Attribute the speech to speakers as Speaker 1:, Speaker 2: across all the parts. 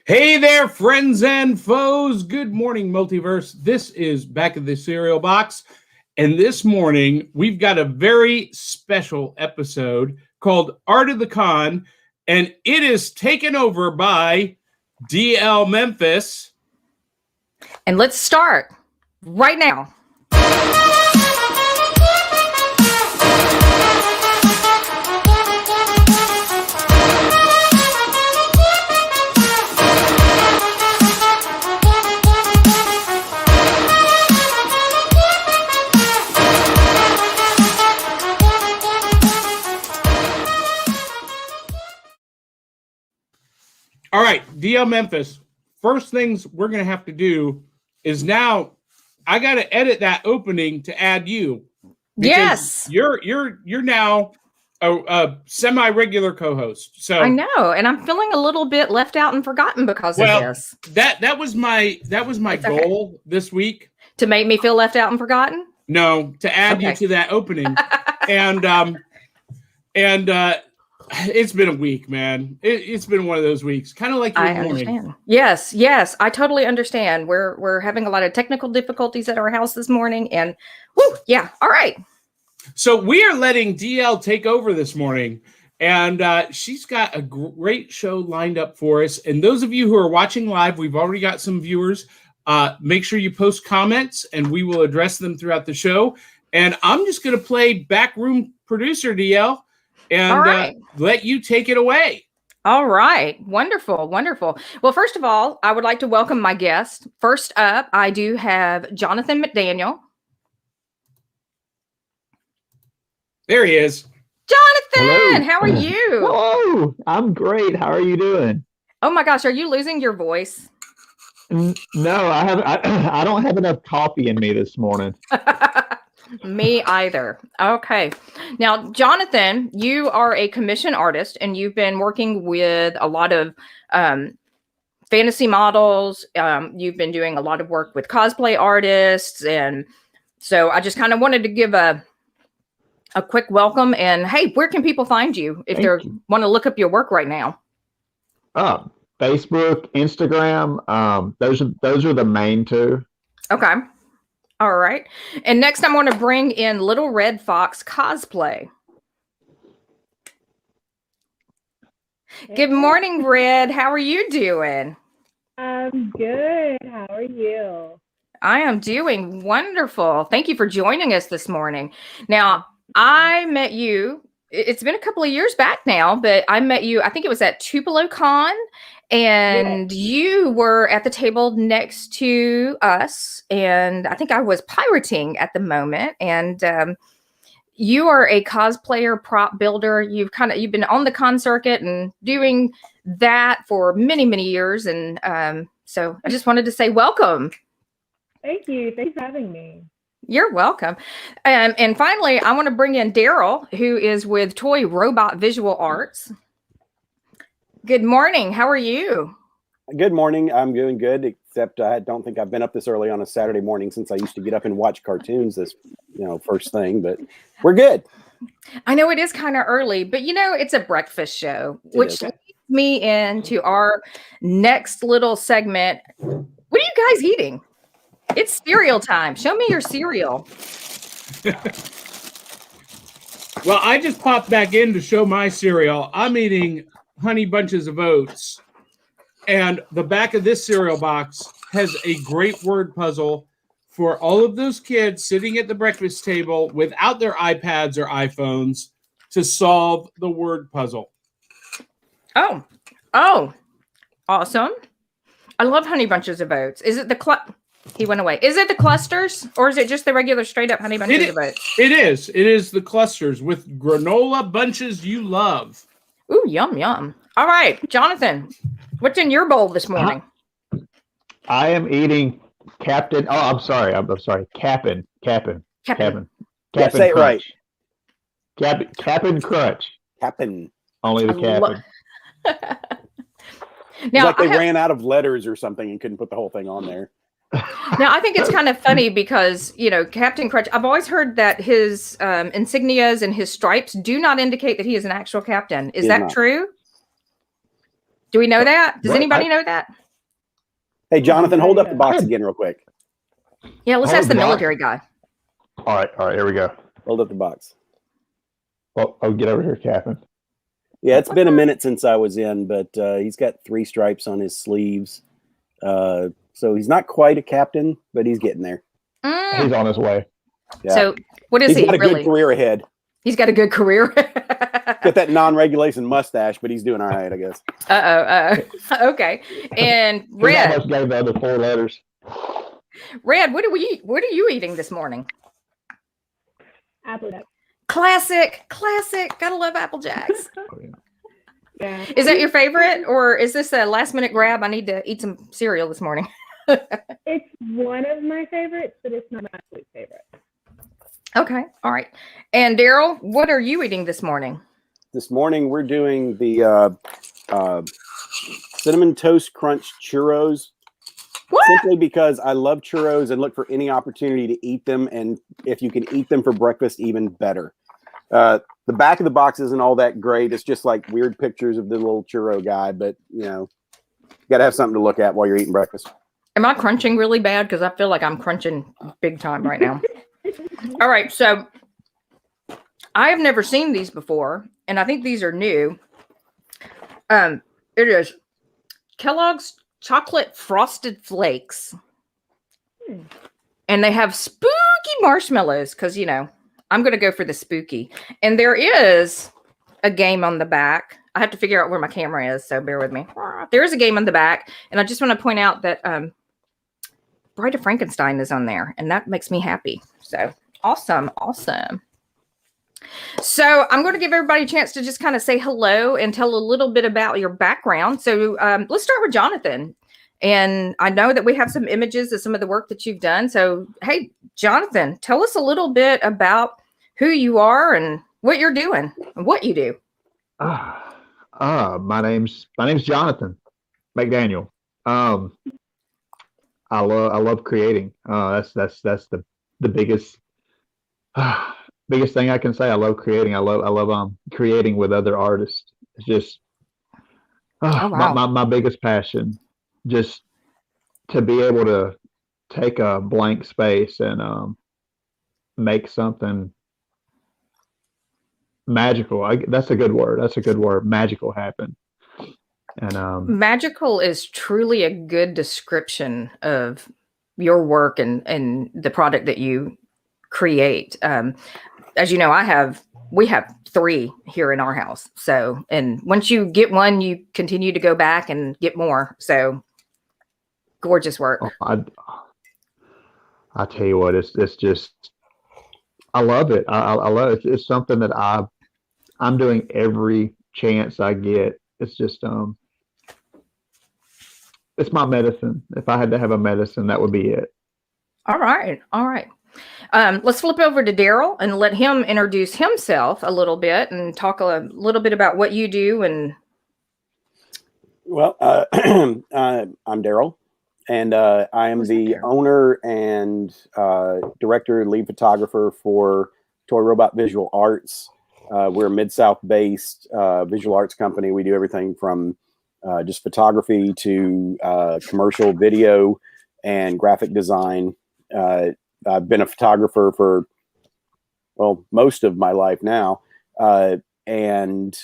Speaker 1: Hey there, friends and foes. Good morning, Multiverse. This is Back of the Cereal Box. And this morning, we've got a very special episode called Art of the Con. And it is taken over by D'Elle Memphis.
Speaker 2: And let's start right now.
Speaker 1: All right, D'Elle Memphis. First things we're going to have to do is now I got to edit that opening to add you.
Speaker 2: Yes.
Speaker 1: You're now a semi-regular co-host. So
Speaker 2: I know, and I'm feeling a little bit left out and forgotten because of this.
Speaker 1: That was my goal this week.
Speaker 2: To make me feel left out and forgotten?
Speaker 1: No, to add you to that opening. and it's been a week, man. It's been one of those weeks, kind of like your morning.
Speaker 2: Understand. Yes, I totally understand. We're having a lot of technical difficulties at our house this morning, and all right.
Speaker 1: So we are letting D'Elle take over this morning, and she's got a great show lined up for us. And those of you who are watching live, we've already got some viewers. Make sure you post comments, and we will address them throughout the show. And I'm just going to play backroom producer, D'Elle. And let you take it away.
Speaker 2: All right. Wonderful. Well, first of all, I would like to welcome my guest. First up, I do have Jonathan McDaniel.
Speaker 1: There he is.
Speaker 2: Jonathan,
Speaker 3: hello.
Speaker 2: How are you?
Speaker 3: Hello. I'm great. How are you doing?
Speaker 2: Oh my gosh, are you losing your voice?
Speaker 3: No, I don't have enough coffee in me this morning.
Speaker 2: Me either. Okay. Now, Jonathan, you are a commission artist and you've been working with a lot of fantasy models. You've been doing a lot of work with cosplay artists. And so I just kind of wanted to give a quick welcome. And hey, where can people find you if they want to look up your work right now?
Speaker 3: Facebook, Instagram. Those are the main two.
Speaker 2: Okay. All right. And next I'm going to bring in little Red Fox Cosplay. Hey. Good morning, Red. How are you doing?
Speaker 4: I'm good. How are you?
Speaker 2: I am doing wonderful. Thank you for joining us this morning. Now, I met you. It's been a couple of years back now, but I met you, I think it was at Tupelo Con, and you were at the table next to us, and I think I was pirating at the moment, and you are a cosplayer, prop builder. You've been on the con circuit and doing that for many, many years, and so I just wanted to say welcome.
Speaker 4: Thank you. Thanks for having me.
Speaker 2: You're welcome. And finally, I want to bring in Darrell, who is with Toy Robot Visual Arts. Good morning. How are you?
Speaker 5: Good morning. I'm doing good, except I don't think I've been up this early on a Saturday morning since I used to get up and watch cartoons this, first thing, but we're good.
Speaker 2: I know it is kind of early, but it's a breakfast show, which leads me into our next little segment. What are you guys eating? It's cereal time. Show me your cereal.
Speaker 1: Well, I just popped back in to show my cereal. I'm eating Honey Bunches of Oats. And the back of this cereal box has a great word puzzle for all of those kids sitting at the breakfast table without their iPads or iPhones to solve the word puzzle.
Speaker 2: Oh, awesome. I love Honey Bunches of Oats. Is it he went away. Is it the clusters or is it just the regular straight up Honey Bunches of Oats?
Speaker 1: It is. It is the clusters with granola bunches you love.
Speaker 2: Ooh, yum, yum. All right, Jonathan, what's in your bowl this morning?
Speaker 3: I am eating Captain. Oh, I'm sorry. Cap'n.
Speaker 5: Yeah, say it right.
Speaker 3: Cap'n Crunch.
Speaker 5: Cap'n.
Speaker 3: Only the Cap'n.
Speaker 2: Now,
Speaker 5: it's like they ran out of letters or something and couldn't put the whole thing on there.
Speaker 2: Now, I think it's kind of funny because, Captain Crunch, I've always heard that his insignias and his stripes do not indicate that he is an actual captain. Is that true? Do we know that? Does
Speaker 3: Right,
Speaker 2: anybody know that?
Speaker 5: Hey, Jonathan, hold up the box again real quick.
Speaker 2: Yeah, let's
Speaker 3: Hold
Speaker 2: ask the
Speaker 3: the box.
Speaker 2: military guy.
Speaker 3: All right, here we go.
Speaker 5: Hold up the box.
Speaker 3: Oh, get over here, Captain.
Speaker 5: Yeah, it's been a minute since I was in, but he's got 3 stripes on his sleeves. So he's not quite a captain, but he's getting there.
Speaker 3: He's on his way.
Speaker 5: Yeah.
Speaker 2: So what is
Speaker 5: He's
Speaker 2: he
Speaker 5: got a
Speaker 2: really?
Speaker 5: good career ahead.
Speaker 2: He's got a good career.
Speaker 5: Got that non-regulation mustache, but he's doing all right, I guess.
Speaker 2: Okay. And
Speaker 3: He
Speaker 2: Red,
Speaker 3: almost gave the other 4 letters.
Speaker 2: Red, what are you eating this morning?
Speaker 4: Applejack.
Speaker 2: Classic. Gotta love Apple Jacks.
Speaker 3: Oh, yeah.
Speaker 4: Yeah.
Speaker 2: Is that your favorite, or is this a last minute grab? I need to eat some cereal this morning.
Speaker 4: It's one of my favorites, but it's not my absolute favorite.
Speaker 2: Okay. All right. And Darrell, what are you eating this morning?
Speaker 5: This morning we're doing the cinnamon toast crunch churros.
Speaker 2: What?
Speaker 5: Simply because I love churros and look for any opportunity to eat them, and if you can eat them for breakfast, even better. The back of the box isn't all that great. It's just like weird pictures of the little churro guy, but you know, you got to have something to look at while you're eating breakfast.
Speaker 2: Am I crunching really bad? Because I feel like I'm crunching big time right now. All right. So I have never seen these before, and I think these are new. It is Kellogg's Chocolate Frosted Flakes. And they have spooky marshmallows because, you know, I'm going to go for the spooky. And there is a game on the back. I have to figure out where my camera is, so bear with me. There is a game on the back. And I just want to point out that Bride of Frankenstein is on there. And that makes me happy. So awesome. So I'm going to give everybody a chance to just kind of say hello and tell a little bit about your background. So let's start with Jonathan. And I know that we have some images of some of the work that you've done. So, hey, Jonathan, tell us a little bit about who you are and what you're doing and what you do.
Speaker 3: My name's Jonathan McDaniel. I love creating. That's the biggest biggest thing I can say. I love creating. I love creating with other artists. It's just my biggest passion. Just to be able to take a blank space and make something magical. That's a good word. Magical happen. And
Speaker 2: magical is truly a good description of your work and the product that you create. As you know, we have 3 here in our house. So, and once you get one, you continue to go back and get more. So gorgeous work.
Speaker 3: I tell you what, it's just, I love it. I love it. It's something that I'm doing every chance I get. It's just, it's my medicine. If I had to have a medicine, that would be it.
Speaker 2: All right. Let's flip over to Darrell and let him introduce himself a little bit and talk a little bit about what you do. And
Speaker 5: well, I'm Darrell, and I am the owner and director, lead photographer for Toy Robot Visual Arts. We're a Mid-South based visual arts company. We do everything from just photography to commercial video and graphic design. I've been a photographer for, well, most of my life now, and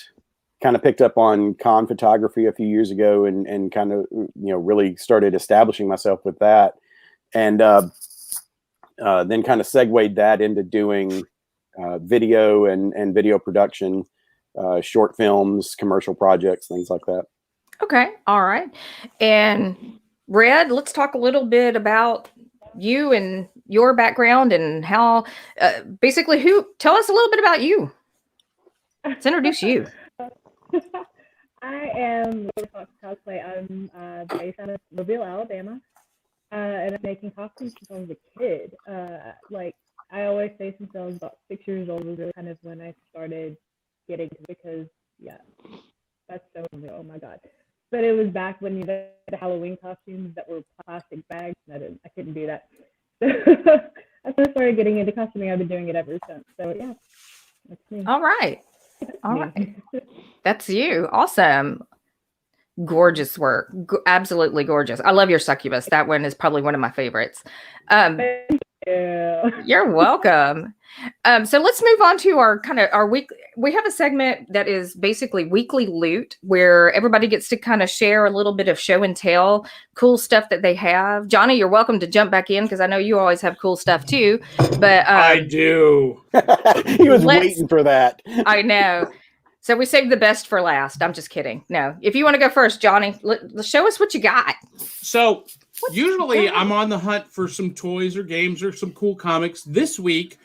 Speaker 5: kind of picked up on con photography a few years ago and kind of, really started establishing myself with that. And then kind of segued that into doing video and video production, short films, commercial projects, things like that.
Speaker 2: okay. All right. And Red, let's talk a little bit about you and your background and how basically tell us a little bit about you. Let's introduce you.
Speaker 4: I am Red Fox Cosplay. I'm based out of Mobile, Alabama, and I'm making costumes since I was a kid. Like I always say, since I was about 6 years old was really kind of when I started getting to, because that's so real. Oh my god! But it was back when you had the Halloween costumes that were plastic bags, and I couldn't do that. As I started getting into costuming, I've been doing it ever since. So yeah, that's me.
Speaker 2: All right. That's you. Awesome. Gorgeous work. Absolutely gorgeous. I love your succubus. That one is probably one of my favorites.
Speaker 4: Thank you.
Speaker 2: You're welcome. So let's move on to our week. We have a segment that is basically weekly loot, where everybody gets to kind of share a little bit of show and tell, cool stuff that they have. Johnny, you're welcome to jump back in because I know you always have cool stuff too. But
Speaker 1: I do.
Speaker 5: He was waiting for that.
Speaker 2: I know. So we saved the best for last. I'm just kidding. No, if you want to go first, Johnny, show us what you got.
Speaker 1: So usually I'm on the hunt for some toys or games or some cool comics. This week,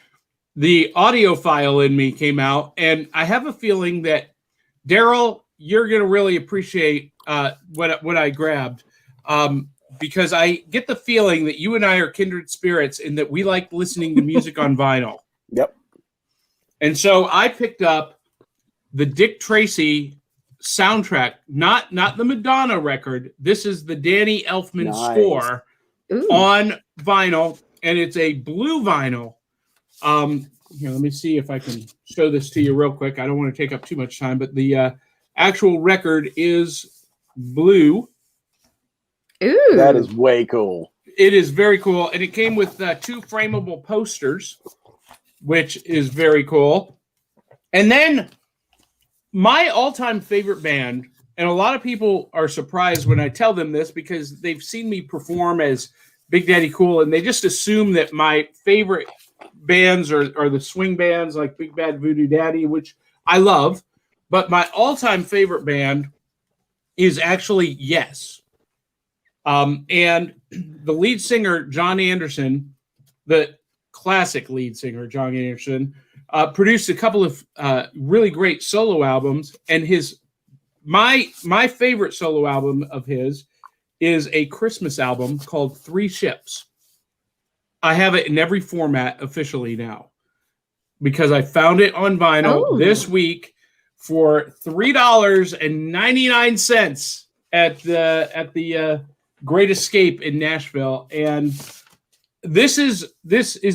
Speaker 1: the audiophile in me came out, and I have a feeling that, Darrell, you're going to really appreciate what I grabbed, because I get the feeling that you and I are kindred spirits in that we like listening to music on vinyl.
Speaker 5: Yep.
Speaker 1: And so I picked up the Dick Tracy soundtrack, not the Madonna record. This is the Danny Elfman score on vinyl, and it's a blue vinyl. Here, let me see if I can show this to you real quick. I don't want to take up too much time, but the actual record is blue.
Speaker 2: Ooh,
Speaker 5: that is way cool.
Speaker 1: It is very cool, and it came with 2 frameable posters, which is very cool. And then my all-time favorite band, and a lot of people are surprised when I tell them this because they've seen me perform as Big Daddy Cool, and they just assume that my favorite bands are the swing bands like Big Bad Voodoo Daddy, which I love. But my all-time favorite band is actually Yes. And the lead singer, John Anderson, the classic lead singer, John Anderson, produced a couple of really great solo albums, and my favorite solo album of his is a Christmas album called 3 Ships. I have it in every format officially now because I found it on vinyl this week for $3.99 at the Great Escape in Nashville, and this is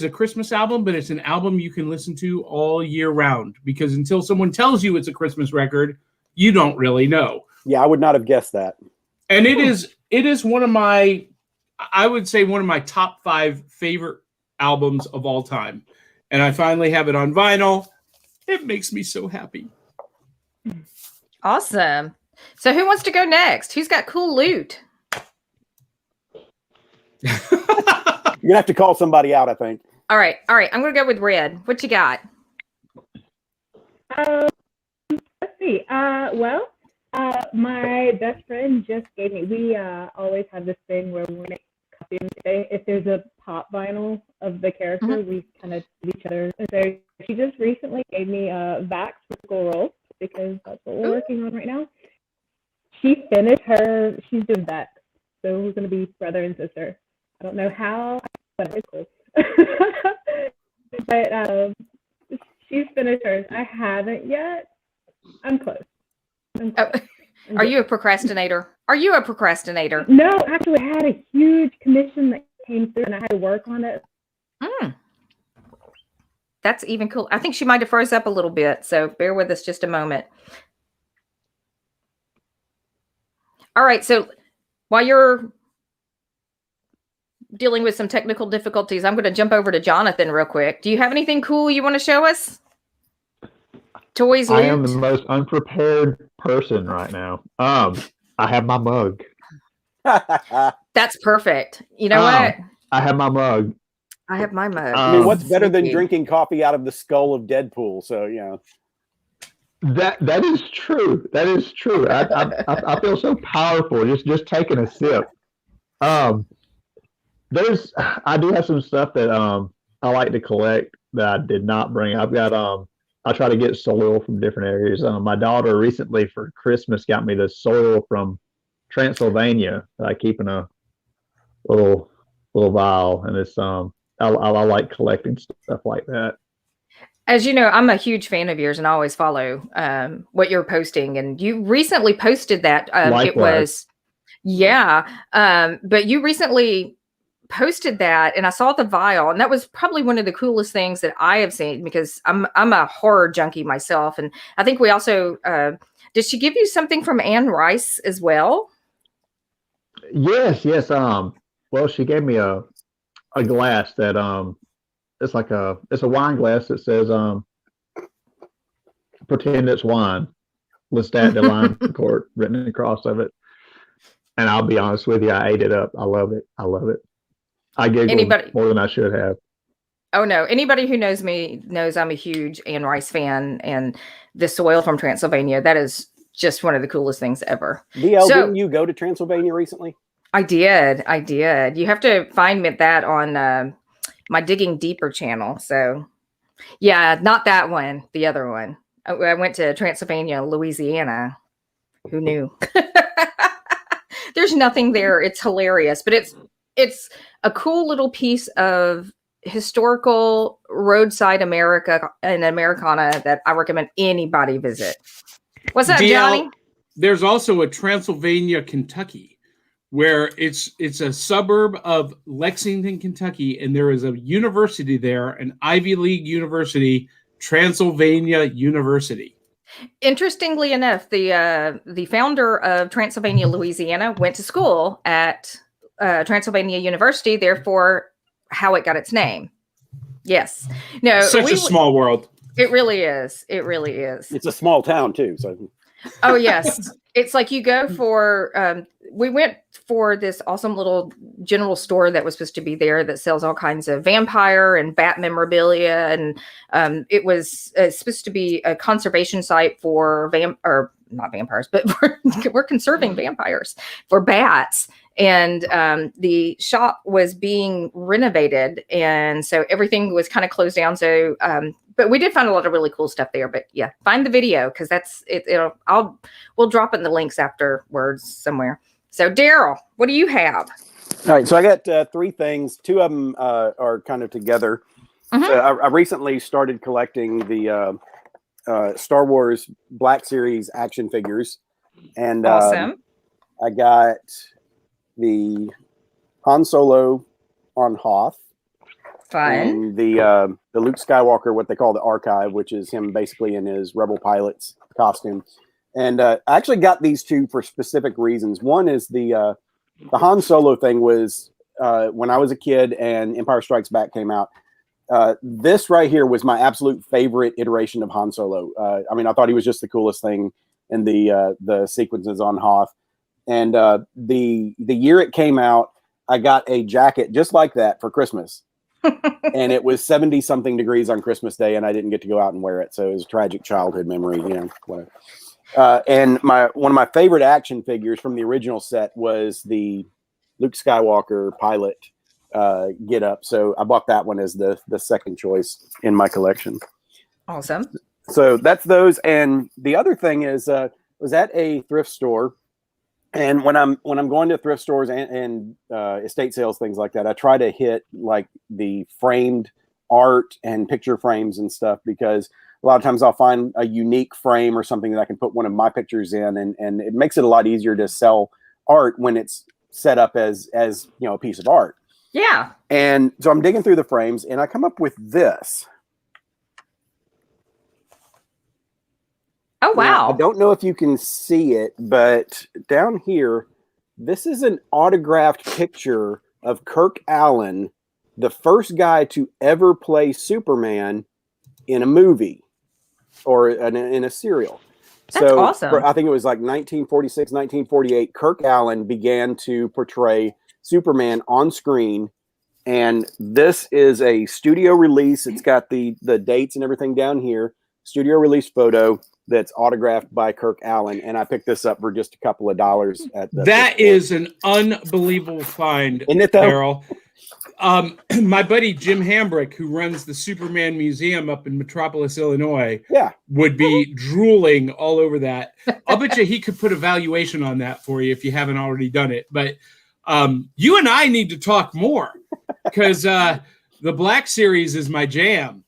Speaker 1: a Christmas album, but it's an album you can listen to all year round because until someone tells you it's a Christmas record, you don't really know.
Speaker 5: Yeah, I would not have guessed that.
Speaker 1: And it is one of my, I would say one of my top 5 favorite albums of all time. And I finally have it on vinyl. It makes me so happy.
Speaker 2: awesome. So who wants to go next? Who's got cool loot?
Speaker 5: You're gonna have to call somebody out, I think.
Speaker 2: All right. I'm gonna go with Red. What you got?
Speaker 4: Let's see. My best friend just gave me. We always have this thing where we make copies. If there's a pop vinyl of the character, we kind of give each other. And so she just recently gave me Vax for School Roll because that's what we're working on right now. She finished her. She's doing Vax, so we're gonna be brother and sister. I don't know how, but it's cool. But she's finished hers. I haven't yet. I'm close.
Speaker 2: Are you a procrastinator?
Speaker 4: No, actually, I had a huge commission that came through, and I had to work on it.
Speaker 2: That's even cool. I think she might have froze up a little bit, so bear with us just a moment. All right, so while you're dealing with some technical difficulties, I'm going to jump over to Jonathan real quick. Do you have anything cool you want to show us? Toys, loot?
Speaker 3: I am the most unprepared person right now. I have my mug.
Speaker 2: That's perfect. You know what?
Speaker 3: I have my mug.
Speaker 2: I have my mug.
Speaker 5: I mean, what's better than drinking coffee out of the skull of Deadpool? So, you know.
Speaker 3: That is true. That is true. I feel so powerful just taking a sip. I do have some stuff that I like to collect that I did not bring. I've got I try to get soil from different areas. My daughter recently for Christmas got me the soil from Transylvania that I keep in a little vial, and it's I like collecting stuff like that.
Speaker 2: As you know, I'm a huge fan of yours and I always follow what you're posting. And you recently posted that. It was, but you recently posted that and I saw the vial, and that was probably one of the coolest things that I have seen because I'm a horror junkie myself. And I think we also Did she give you something from Anne Rice as well?
Speaker 3: Yes, yes. Well, she gave me a glass that it's like it's a wine glass that says pretend it's wine. Lestat de Line Court written across of it. And I'll be honest with you, I ate it up. I love it. I love it. I giggled more than I should have.
Speaker 2: Oh no! Anybody who knows me knows I'm a huge Anne Rice fan, and the soil from Transylvania, that is just one of the coolest things ever.
Speaker 5: D'Elle, didn't you go to Transylvania recently?
Speaker 2: I did. You have to find me that on my Digging Deeper channel. So yeah, not that one, the other one. I went to Transylvania, Louisiana. Who knew? There's nothing there. It's hilarious, but it's a cool little piece of historical roadside America and Americana that I recommend anybody visit. What's that, Johnny?
Speaker 1: There's also a Transylvania, Kentucky, where it's a suburb of Lexington, Kentucky, and there is a university there, an Ivy League university, Transylvania University.
Speaker 2: Interestingly enough, the founder of Transylvania, Louisiana, went to school at Transylvania University, therefore how it got its name. Yes. No,
Speaker 1: such a small world.
Speaker 2: It really is. It really is.
Speaker 5: It's a small town too. So
Speaker 2: oh yes. It's like you go for we went for this awesome little general store that was supposed to be there that sells all kinds of vampire and bat memorabilia, and it was supposed to be a conservation site for not vampires, but we're conserving vampires for bats. And the shop was being renovated, and so everything was kind of closed down. So, but we did find a lot of really cool stuff there. But yeah, find the video because that's it. We'll drop in the links afterwards somewhere. So, Darrell, what do you have?
Speaker 5: All right, so I got 3 things. 2 of them are kind of together.
Speaker 2: Mm-hmm.
Speaker 5: So I recently started collecting the Star Wars Black Series action figures, and
Speaker 2: awesome.
Speaker 5: I got the Han Solo on Hoth.
Speaker 2: Fun.
Speaker 5: And the Luke Skywalker, what they call the archive, which is him basically in his Rebel pilot's costume. And I actually got these 2 for specific reasons. One is the Han Solo thing was when I was a kid and Empire Strikes Back came out. This right here was my absolute favorite iteration of Han Solo. I mean, I thought he was just the coolest thing in the sequences on Hoth. And the year it came out, I got a jacket just like that for Christmas. And it was 70 something degrees on Christmas Day, and I didn't get to go out and wear it. So it was a tragic childhood memory, you know, whatever. And one of my favorite action figures from the original set was the Luke Skywalker pilot get up. So I bought that one as the second choice in my collection.
Speaker 2: Awesome.
Speaker 5: So that's those. And the other thing is was at a thrift store. And when I'm going to thrift stores and estate sales, things like that, I try to hit like the framed art and picture frames and stuff, because a lot of times I'll find a unique frame or something that I can put one of my pictures in, and it makes it a lot easier to sell art when it's set up as you know, a piece of art.
Speaker 2: Yeah.
Speaker 5: And so I'm digging through the frames and I come up with this.
Speaker 2: Oh, wow.
Speaker 5: Now, I don't know if you can see it, but down here, this is an autographed picture of Kirk Allen, the first guy to ever play Superman in a movie or in a serial.
Speaker 2: That's awesome.
Speaker 5: I think it was like 1946, 1948, Kirk Allen began to portray Superman on screen. And this is a studio release. It's got the dates and everything down here. Studio release photo that's autographed by Kirk Allen, and I picked this up for just a couple of dollars at the
Speaker 1: That is an unbelievable find,
Speaker 5: isn't it, though?
Speaker 1: Darrell. My buddy Jim Hambrick, who runs the Superman Museum up in Metropolis, Illinois, would be drooling all over that. I'll bet you he could put a valuation on that for you if you haven't already done it. But you and I need to talk more, because the Black Series is my jam.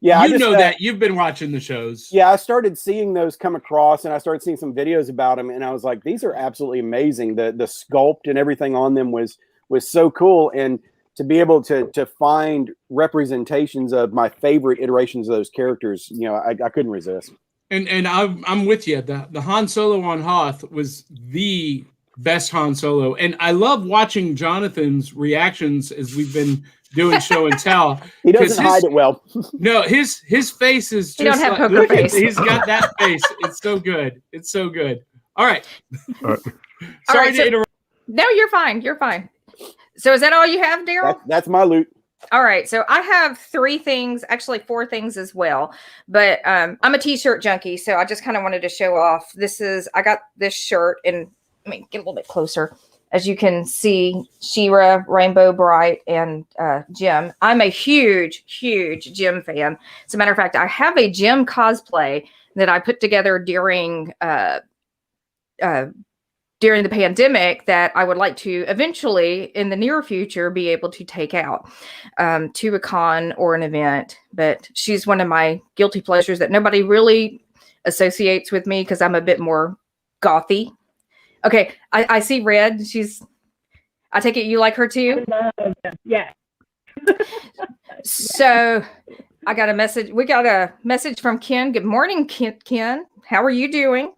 Speaker 5: Yeah,
Speaker 1: you know that. You've been watching the shows.
Speaker 5: Yeah, I started seeing those come across, and I started seeing some videos about them, and I was like, these are absolutely amazing. The sculpt and everything on them was so cool, and to be able to find representations of my favorite iterations of those characters, you know, I couldn't resist.
Speaker 1: And I'm with you. The Han Solo on Hoth was the best Han Solo, and I love watching Jonathan's reactions as we've been doing show and tell.
Speaker 5: He doesn't hide it well.
Speaker 1: No, his face is just
Speaker 2: You don't have
Speaker 1: like,
Speaker 2: poker face.
Speaker 1: He's got that face. It's so good. It's so good. All right.
Speaker 3: All right.
Speaker 1: Sorry to interrupt.
Speaker 2: No, you're fine. You're fine. So is that all you have, Darrell?
Speaker 5: That's my loot.
Speaker 2: All right. So I have 3 things, actually 4 things as well. But I'm a t-shirt junkie, so I just kind of wanted to show off. I got this shirt, and let me get a little bit closer. As you can see, She-Ra, Rainbow Bright, and Jim. I'm a huge, huge Jim fan. As a matter of fact, I have a Jim cosplay that I put together during the pandemic that I would like to eventually, in the near future, be able to take out to a con or an event. But she's one of my guilty pleasures that nobody really associates with me because I'm a bit more gothy. Okay, I see Red. I take it you like her too?
Speaker 4: Yeah.
Speaker 2: So I got a message. We got a message from Ken. Good morning, Ken. How are you doing?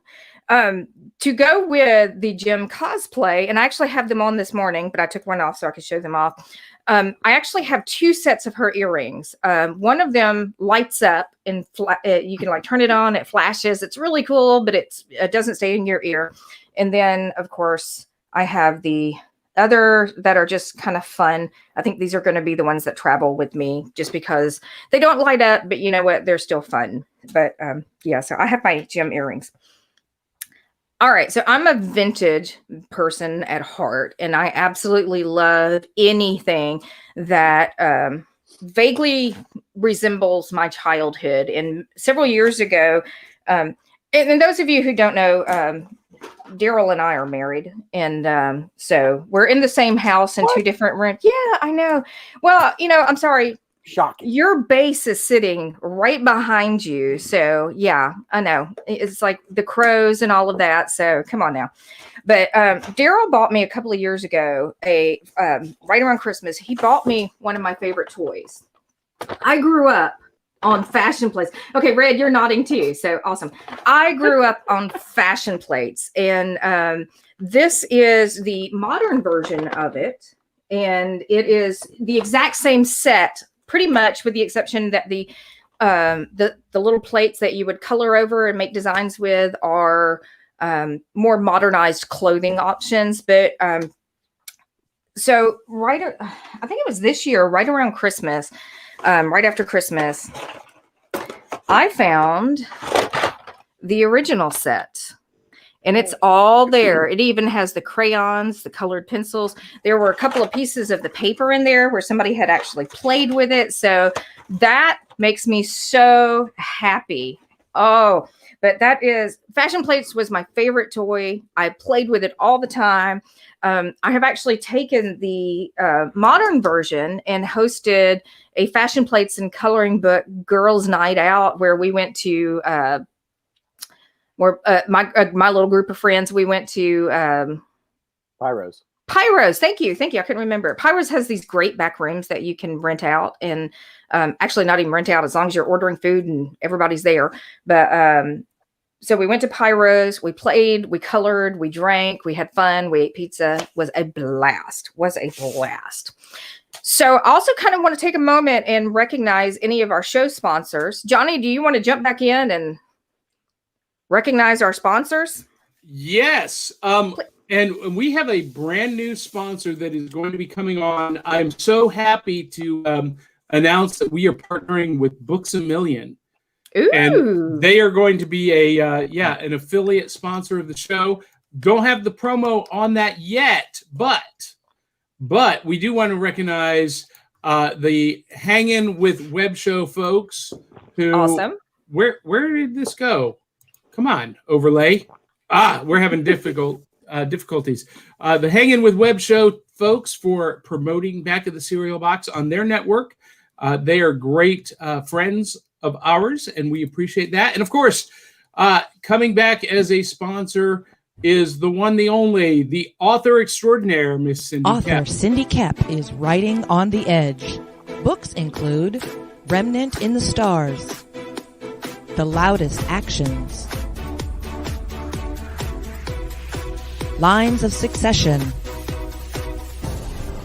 Speaker 2: To go with the Jim cosplay, and I actually have them on this morning, but I took one off so I could show them off. I actually have 2 sets of her earrings. One of them lights up and you can like turn it on, it flashes. It's really cool, but it doesn't stay in your ear. And then, of course, I have the other that are just kind of fun. I think these are going to be the ones that travel with me just because they don't light up, but you know what? They're still fun. But yeah, so I have my Jim earrings. All right, so I'm a vintage person at heart, and I absolutely love anything that vaguely resembles my childhood. And several years ago, and those of you who don't know, Darrell and I are married, and so we're in the same house in 2 different rooms. Yeah, I know. Well, I'm sorry.
Speaker 5: Shocking.
Speaker 2: Your base is sitting right behind you. So yeah, I know. It's like the crows and all of that. So come on now. But Darrell bought me a couple of years ago, right around Christmas, he bought me one of my favorite toys. I grew up on fashion plates. Okay, Red, you're nodding too. So awesome. I grew up on fashion plates, and this is the modern version of it. And it is the exact same set, pretty much, with the exception that the little plates that you would color over and make designs with are more modernized clothing options. But so I think it was this year, right around Christmas, right after Christmas, I found the original set. And it's all there. It even has the crayons, the colored pencils. There were a couple of pieces of the paper in there where somebody had actually played with it. So that makes me so happy. Oh, but fashion plates was my favorite toy. I played with it all the time. I have actually taken the modern version and hosted a fashion plates and coloring book girls' night out where we went to my little group of friends, we went to
Speaker 5: Pyros.
Speaker 2: Thank you. I couldn't remember. Pyros has these great back rooms that you can rent out, and actually not even rent out as long as you're ordering food and everybody's there. But so we went to Pyros, we played, we colored, we drank, we had fun, we ate pizza. Was a blast. So I also kind of want to take a moment and recognize any of our show sponsors. Johnny, do you want to jump back in and recognize our sponsors?
Speaker 1: Yes. And we have a brand new sponsor that is going to be coming on. I'm so happy to announce that we are partnering with Books A Million.
Speaker 2: Ooh.
Speaker 1: And they are going to be an affiliate sponsor of the show. Don't have the promo on that yet, but we do want to recognize the Hangin' with Web Show folks who
Speaker 2: Awesome.
Speaker 1: Where did this go? Come on, overlay. We're having difficulties. The Hangin' with Web Show folks for promoting Back of the Cereal Box on their network. They are great friends of ours, and we appreciate that. And of course, coming back as a sponsor is the one, the only, the author extraordinaire, Miss Cindy
Speaker 6: Author
Speaker 1: Kapp.
Speaker 6: Cindy Kapp is writing on the edge. Books include Remnant in the Stars, the loudest actions. Lines of Succession.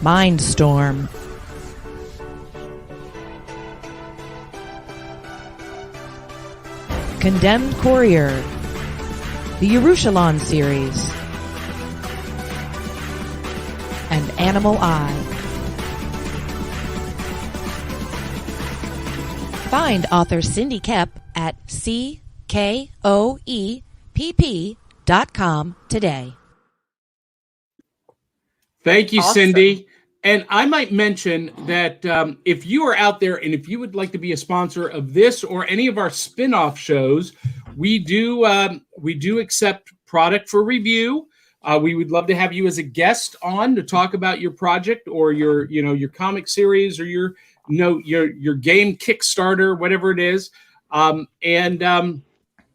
Speaker 6: Mindstorm. Condemned Courier. The Yerushalayim series. And Animal Eye. Find author Cindy Koepp at CKOEPP.com today.
Speaker 1: Thank you,
Speaker 2: Awesome.
Speaker 1: Cindy. And I might mention that if you are out there and if you would like to be a sponsor of this or any of our spin-off shows, we do accept product for review. We would love to have you as a guest on to talk about your project or your comic series or your game Kickstarter, whatever it is.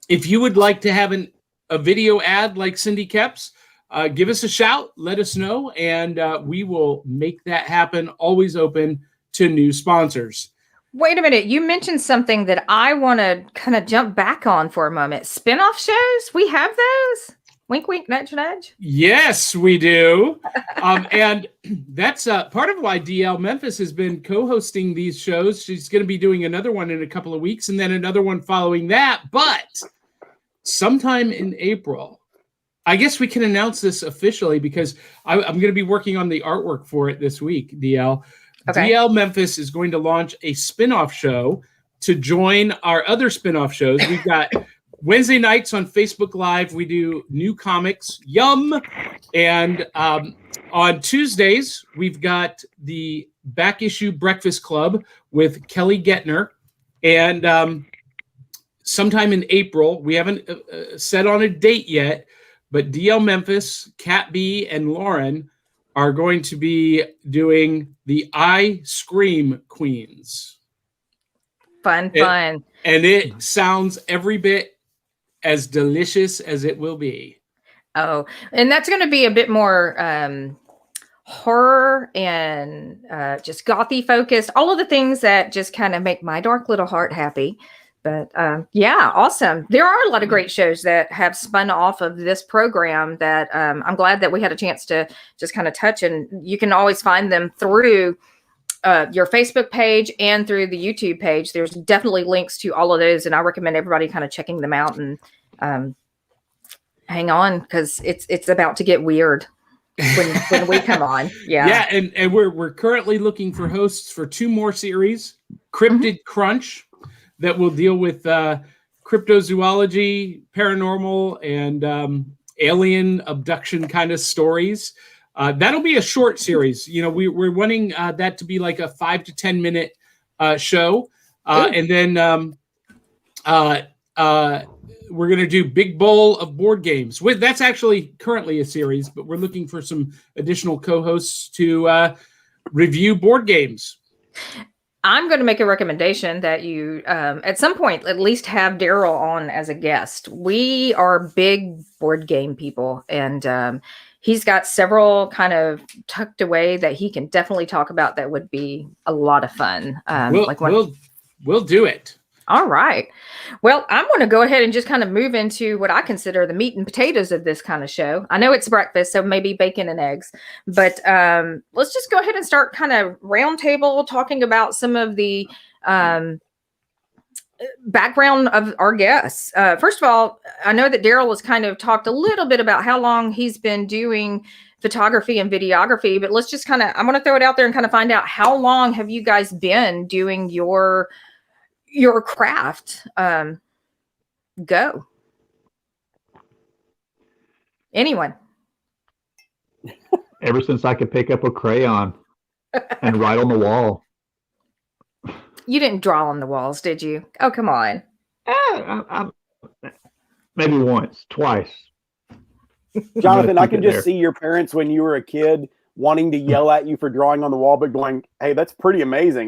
Speaker 1: If you would like to have a video ad like Cindy Koepp's, give us a shout, let us know, and we will make that happen. Always open to new sponsors.
Speaker 2: Wait a minute. You mentioned something that I want to kind of jump back on for a moment. Spin-off shows? We have those? Wink, wink, nudge, nudge.
Speaker 1: Yes, we do. And that's part of why D'Elle Memphis has been co-hosting these shows. She's going to be doing another one in a couple of weeks and then another one following that. But sometime in April, I guess we can announce this officially because I'm going to be working on the artwork for it this week, D'Elle.
Speaker 2: Okay.
Speaker 1: D'Elle Memphis is going to launch a spin-off show to join our other spin-off shows. We've got Wednesday nights on Facebook Live, we do new comics, Yum! And on Tuesdays, we've got the Back Issue Breakfast Club with Kelly Gettner. And sometime in April, we haven't set on a date yet, but D'Elle Memphis, Kat B, and Lauren are going to be doing the I Scream Queens.
Speaker 2: Fun.
Speaker 1: And it sounds every bit as delicious as it will be.
Speaker 2: Oh, and that's going to be a bit more horror and just gothy focused. All of the things that just kind of make my dark little heart happy. But yeah, awesome. There are a lot of great shows that have spun off of this program that I'm glad that we had a chance to just kind of touch. And you can always find them through your Facebook page and through the YouTube page. There's definitely links to all of those. And I recommend everybody kind of checking them out and hang on because it's about to get weird when we come on. Yeah.
Speaker 1: Yeah. And we're currently looking for hosts for 2 more series, Cryptid Crunch, that will deal with cryptozoology, paranormal, and alien abduction kind of stories. That'll be a short series. You know, we're wanting that to be like a 5 to 10 minute show. And then we're going to do Big Bowl of Board Games. That's actually currently a series, but we're looking for some additional co-hosts to review board games.
Speaker 2: I'm going to make a recommendation that you, at some point, at least have Darrell on as a guest. We are big board game people, and he's got several kind of tucked away that he can definitely talk about that would be a lot of fun.
Speaker 1: We'll do it.
Speaker 2: All right. Well, I'm going to go ahead and just kind of move into what I consider the meat and potatoes of this kind of show. I know it's breakfast, so maybe bacon and eggs, but let's just go ahead and start kind of roundtable talking about some of the background of our guests. First of all, I know that Darrell has kind of talked a little bit about how long he's been doing photography and videography, but let's just kind of, I'm going to throw it out there and kind of find out how long have you guys been doing your craft. Go. Anyone?
Speaker 3: Ever since I could pick up a crayon and write on the wall.
Speaker 2: You didn't draw on the walls, did you? Oh, come on.
Speaker 3: Maybe once, twice.
Speaker 5: Jonathan, I can just see your parents when you were a kid wanting to yell at you for drawing on the wall, but going, "Hey, that's pretty amazing.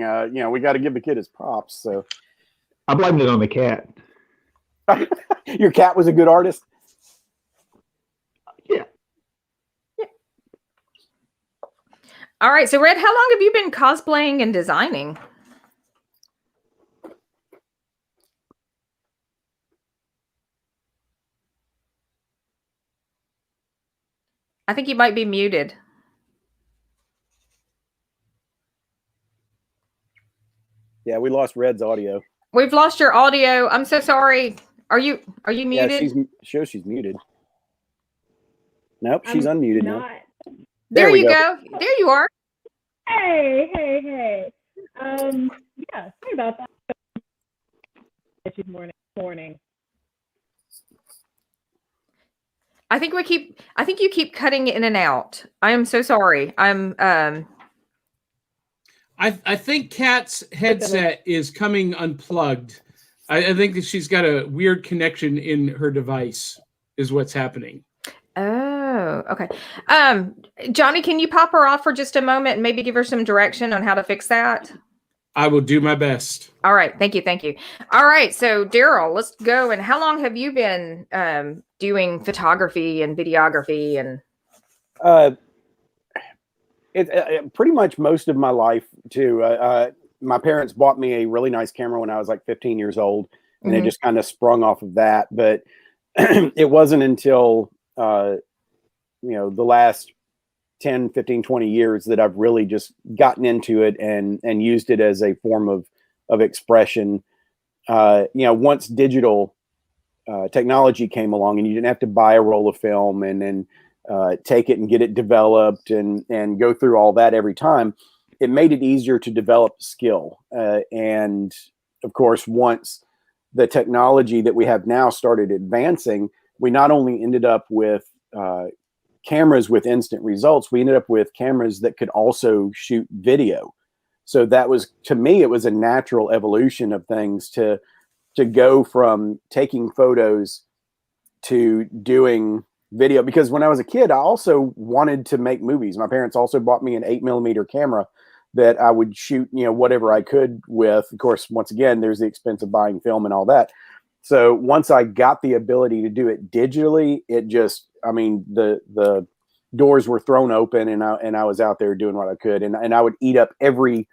Speaker 5: We got to give the kid his props." So
Speaker 3: I blamed it on the cat.
Speaker 5: Your cat was a good artist?
Speaker 3: Yeah.
Speaker 2: All right. So, Red, how long have you been cosplaying and designing? I think you might be muted.
Speaker 5: Yeah, we lost Red's audio.
Speaker 2: We've lost your audio. I'm so sorry. Are you muted?
Speaker 5: Yeah, she's muted. Nope, she's unmuted now.
Speaker 2: There
Speaker 5: we
Speaker 2: you
Speaker 5: go.
Speaker 2: There you are.
Speaker 4: Hey. Yeah, sorry about that. It's morning.
Speaker 2: I think you keep cutting in and out. I am so sorry. I
Speaker 1: think Kat's headset is coming unplugged. I think that she's got a weird connection in her device is what's happening.
Speaker 2: Oh, okay. Johnny, can you pop her off for just a moment and maybe give her some direction on how to fix that?
Speaker 1: I will do my best.
Speaker 2: All right. Thank you. All right. So Darrell, let's go. And how long have you been doing photography and videography and?
Speaker 5: Pretty much most of my life too. My parents bought me a really nice camera when I was like 15 years old, and it just kind of sprung off of that. But it wasn't until the last 10, 15, 20 years that I've really just gotten into it and used it as a form of expression. Once digital technology came along and you didn't have to buy a roll of film and then take it and get it developed and go through all that every time, it made it easier to develop skill. And of course, once the technology that we have now started advancing, we not only ended up with cameras with instant results, we ended up with cameras that could also shoot video. So that was, to me, it was a natural evolution of things to go from taking photos to doing video. Because when I was a kid, I also wanted to make movies. My parents also bought me an 8mm camera that I would shoot, whatever I could with. Of course, once again, there's the expense of buying film and all that. So once I got the ability to do it digitally, it just, the doors were thrown open, and I was out there doing what I could, and I would eat up every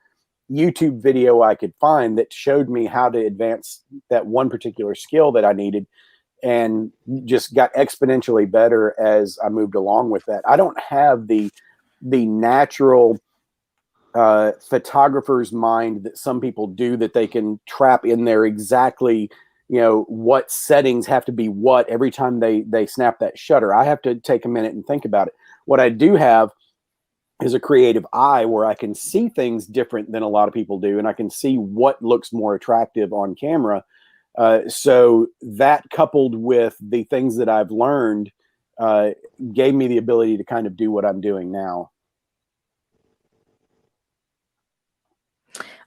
Speaker 5: YouTube video I could find that showed me how to advance that one particular skill that I needed, and just got exponentially better as I moved along with that. I don't have the natural photographer's mind that some people do, that they can trap in there exactly, what settings have to be what every time they snap that shutter. I have to take a minute and think about it. What I do have is a creative eye where I can see things different than a lot of people do, and I can see what looks more attractive on camera. So that, coupled with the things that I've learned, gave me the ability to kind of do what I'm doing now.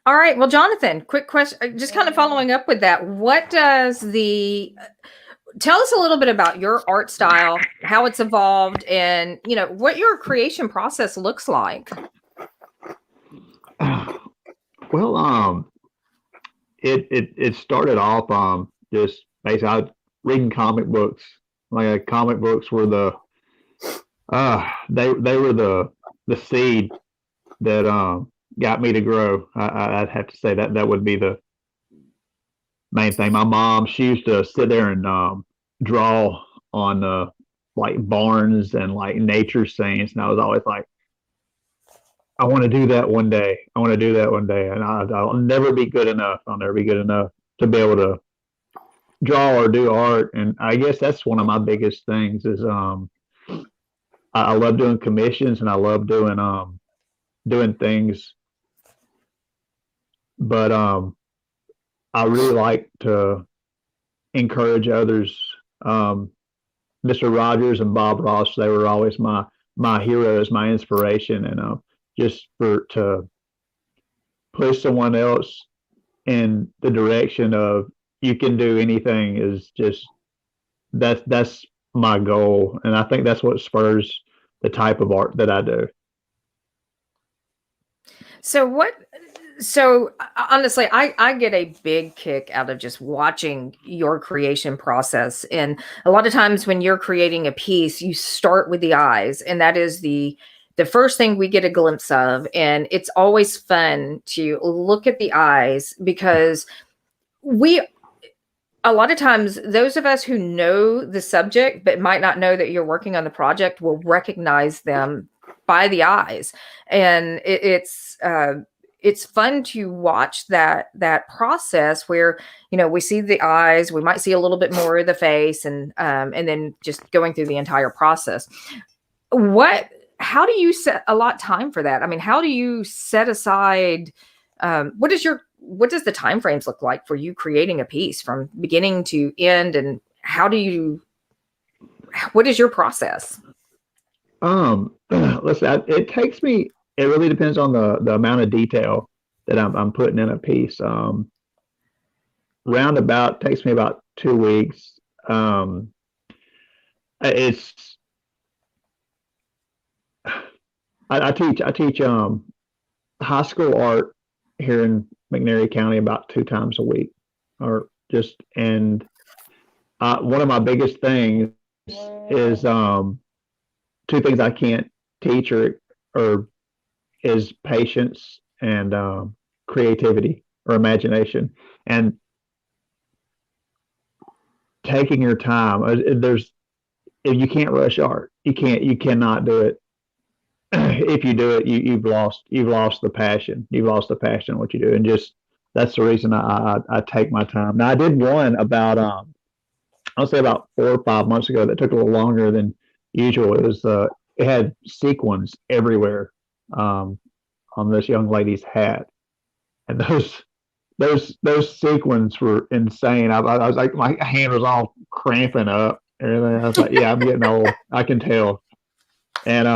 Speaker 2: All right. Well, Jonathan, quick question, just kind of following up with that. Tell us a little bit about your art style, how it's evolved, and, what your creation process looks like.
Speaker 3: Well, it started off just basically I was reading comic books. Like comic books were they were the seed that got me to grow. I'd have to say that would be the main thing. My mom, she used to sit there and draw on like barns and like nature scenes, and I was always like, I want to do that one day. And I'll never be good enough. I'll never be good enough to be able to draw or do art. And I guess that's one of my biggest things is I love doing commissions, and I love doing things. But I really like to encourage others. Mr. Rogers and Bob Ross, they were always my heroes, my inspiration, and just to push someone else in the direction of you can do anything is just that's my goal, and I think that's what spurs the type of art that I do.
Speaker 2: So honestly, I get a big kick out of just watching your creation process. And a lot of times when you're creating a piece, you start with the eyes, and that is the first thing we get a glimpse of. And it's always fun to look at the eyes, because a lot of times those of us who know the subject but might not know that you're working on the project will recognize them by the eyes, and it's fun to watch that process where, you know, we see the eyes, we might see a little bit more of the face, and then just going through the entire process. How do you set a lot of time for that? I mean, how do you set aside, what does the time frames look like for you creating a piece from beginning to end, and what is your process?
Speaker 3: Listen, it really depends on the amount of detail that I'm putting in a piece. Roundabout takes me about 2 weeks. I teach high school art here in McNairy County about 2 times a week, and one of my biggest things is 2 things I can't teach or is patience and creativity or imagination, and taking your time. You can't rush art. You cannot do it. If you do it, you've lost the passion. You've lost the passion in what you do, and just that's the reason I take my time. Now I did one about I'll say about 4 or 5 months ago that took a little longer than usual. It had sequins everywhere on this young lady's hat, and those sequins were insane. I was like, my hand was all cramping up. Everything. I was like, yeah, I'm getting old. I can tell. And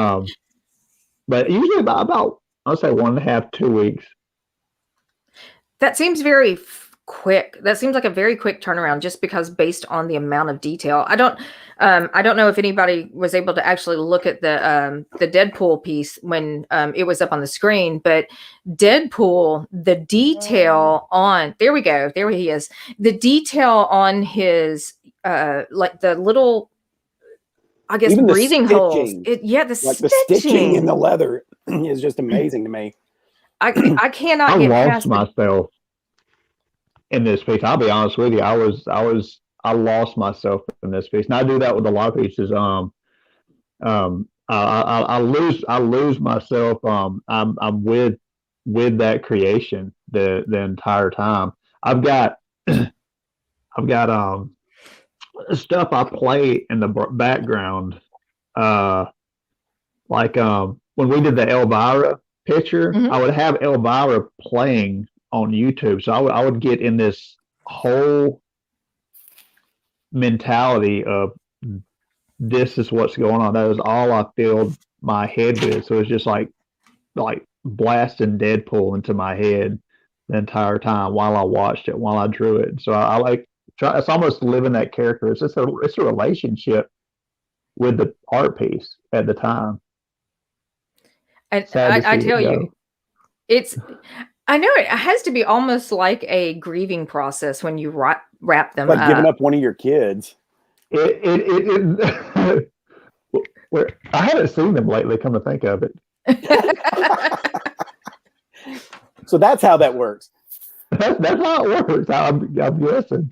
Speaker 3: but usually about I'll say 1.5 to 2 weeks.
Speaker 2: That seems very quick. That seems like a very quick turnaround, just because based on the amount of detail. I don't know if anybody was able to actually look at the Deadpool piece when it was up on the screen, but Deadpool, the detail on, there we go, there he is. The detail on his like the little, I guess, even breathing holes. The
Speaker 5: the stitching in the leather is just amazing to me.
Speaker 2: I cannot
Speaker 3: I
Speaker 2: get
Speaker 3: lost
Speaker 2: past
Speaker 3: myself in this piece. I'll be honest with you. I lost myself in this piece. And I do that with a lot of pieces. I lose myself. I'm with that creation the entire time. I've got stuff I play in the background, like when we did the Elvira picture,
Speaker 2: Mhm.
Speaker 3: I would have Elvira playing on YouTube, so I would get in this whole mentality of this is what's going on. That was all I filled my head with. So it's just like blasting Deadpool into my head the entire time while I watched it, while I drew it. So I like try. It's almost living that character. It's a relationship with the art piece at the time.
Speaker 2: And I tell you, I know it has to be almost like a grieving process when you wrap them
Speaker 5: like
Speaker 2: up.
Speaker 5: giving up one of your kids.
Speaker 3: I haven't seen them lately, come to think of it.
Speaker 5: So that's how that works.
Speaker 3: That's how it works. I'm guessing.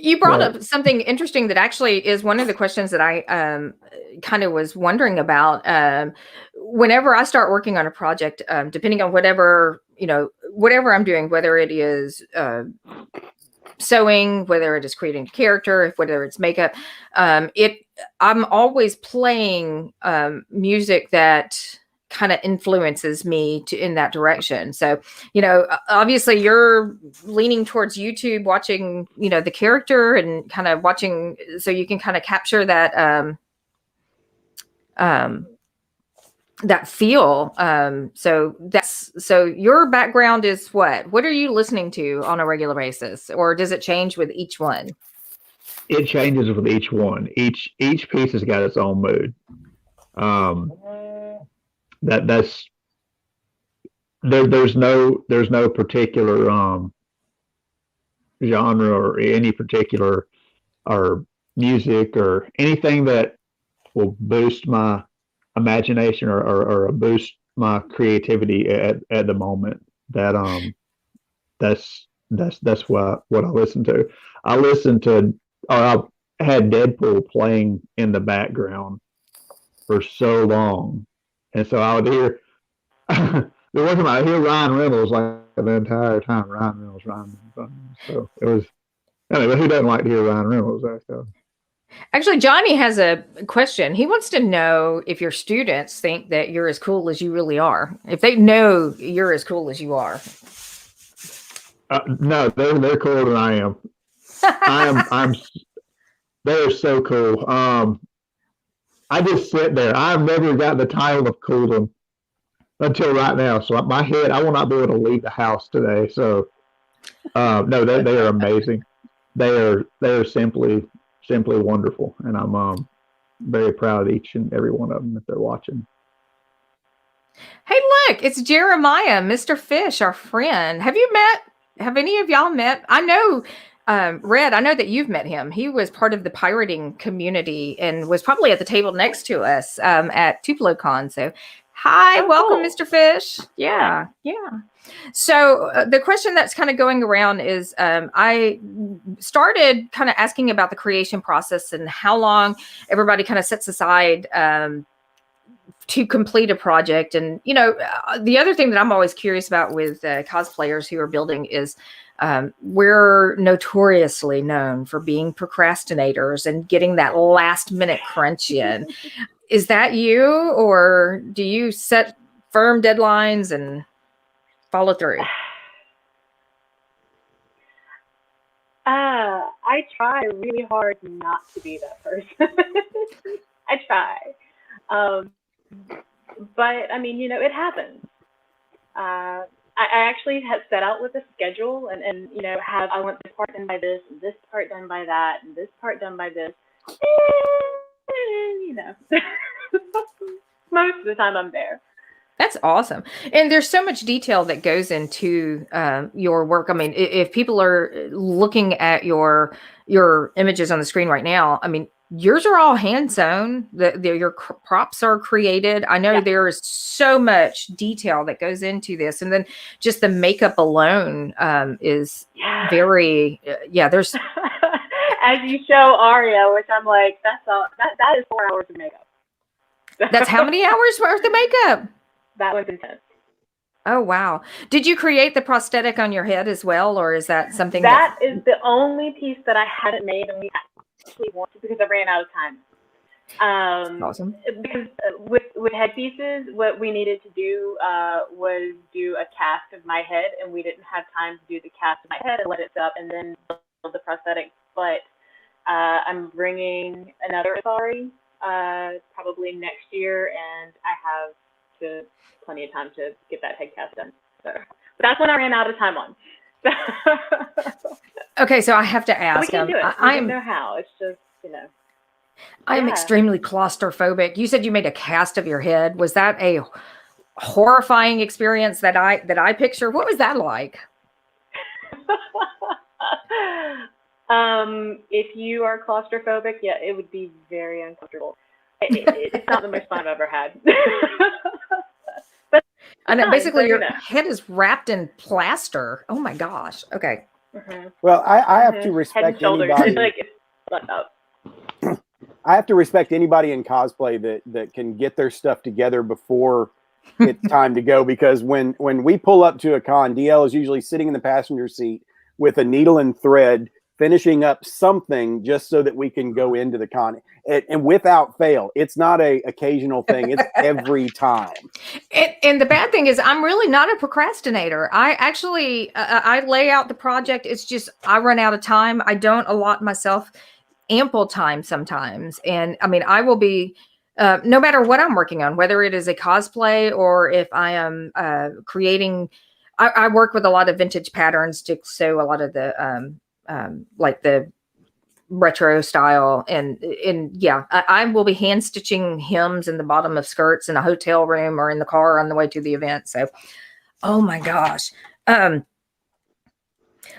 Speaker 2: You brought up something interesting that actually is one of the questions that I kind of was wondering about. Whenever I start working on a project, depending on whatever I'm doing, whether it is sewing, whether it is creating a character, whether it's makeup, I'm always playing music that kind of influences me in that direction. So, obviously you're leaning towards YouTube, watching, the character and kind of watching, so you can kind of capture that, that feel. So your background is what are you listening to on a regular basis, or does it change with each one?
Speaker 3: It changes with each one. Each piece has got its own mood. There's no particular genre or any particular or music or anything that will boost my imagination or boost my creativity at the moment. That's That's what I listen to. I listened to, or I had Deadpool playing in the background for so long, and so I would hear. There one time I hear Ryan Reynolds like the entire time. Ryan Reynolds. So it was. Anyway, who doesn't like to hear Ryan Reynolds? So.
Speaker 2: Actually, Johnny has a question. He wants to know if your students think that you're as cool as you really are. If they know you're as cool as you are.
Speaker 3: No, they're cooler than I am. I'm. They're so cool. I just sit there. I've never got the title of cool until right now. So my head, I will not be able to leave the house today. So no, they are amazing. They are simply wonderful, and I'm very proud of each and every one of them if they're watching.
Speaker 2: Hey, look, it's Jeremiah, Mr. Fish, our friend. Have any of y'all met? I know, Red, I know that you've met him. He was part of the pirating community and was probably at the table next to us at TupeloCon. So, hi, welcome, Mr. Fish. Yeah. So the question that's kind of going around is I started kind of asking about the creation process and how long everybody kind of sets aside to complete a project. And, the other thing that I'm always curious about with cosplayers who are building is we're notoriously known for being procrastinators and getting that last minute crunch in. Is that you, or do you set firm deadlines and follow through?
Speaker 4: I try really hard not to be that person. I try. But I mean, it happens. I actually have set out with a schedule and I want this part done by this, and this part done by that, and this part done by this. Most of the time I'm there.
Speaker 2: That's awesome. And there's so much detail that goes into your work. I mean, if people are looking at your images on the screen right now, I mean, yours are all hand sewn. Your props are created. I know there is so much detail that goes into this. And then just the makeup alone is very, there's.
Speaker 4: As you show Aria, which I'm like, that is 4 hours of makeup.
Speaker 2: That's how many hours worth of makeup?
Speaker 4: That was intense.
Speaker 2: Oh, wow. Did you create the prosthetic on your head as well, or is that something
Speaker 4: that is the only piece that I hadn't made, and we actually wanted because I ran out of time.
Speaker 2: Awesome.
Speaker 4: Because with headpieces, what we needed to do was do a cast of my head, and we didn't have time to do the cast of my head and let it sit up and then build the prosthetic. But I'm bringing another Atari probably next year, and I have plenty of time to get that head cast done. So that's when I ran out of time on.
Speaker 2: Okay, so I have to ask.
Speaker 4: We can do it. I don't know how. It's just,
Speaker 2: I'm extremely claustrophobic. You said you made a cast of your head. Was that a horrifying experience that I picture? What was that like?
Speaker 4: If you are claustrophobic, it would be very uncomfortable. It's not the most fun I've ever had. But
Speaker 2: and basically your head is wrapped in plaster. Oh my gosh. Okay.
Speaker 4: Mm-hmm.
Speaker 5: Well, I have to respect anybody.
Speaker 4: Like it's left up.
Speaker 5: I have to respect anybody in cosplay that can get their stuff together before it's time to go. Because when we pull up to a con, D'Elle is usually sitting in the passenger seat with a needle and thread, finishing up something just so that we can go into the con. And without fail, it's not a occasional thing. It's every time.
Speaker 2: And the bad thing is I'm really not a procrastinator. I actually, I lay out the project. It's just, I run out of time. I don't allot myself ample time sometimes. And I mean, I will be, no matter what I'm working on, whether it is a cosplay or if I am creating, I work with a lot of vintage patterns to sew a lot of the, like the retro style and I will be hand stitching hems in the bottom of skirts in a hotel room or in the car on the way to the event. So, oh my gosh.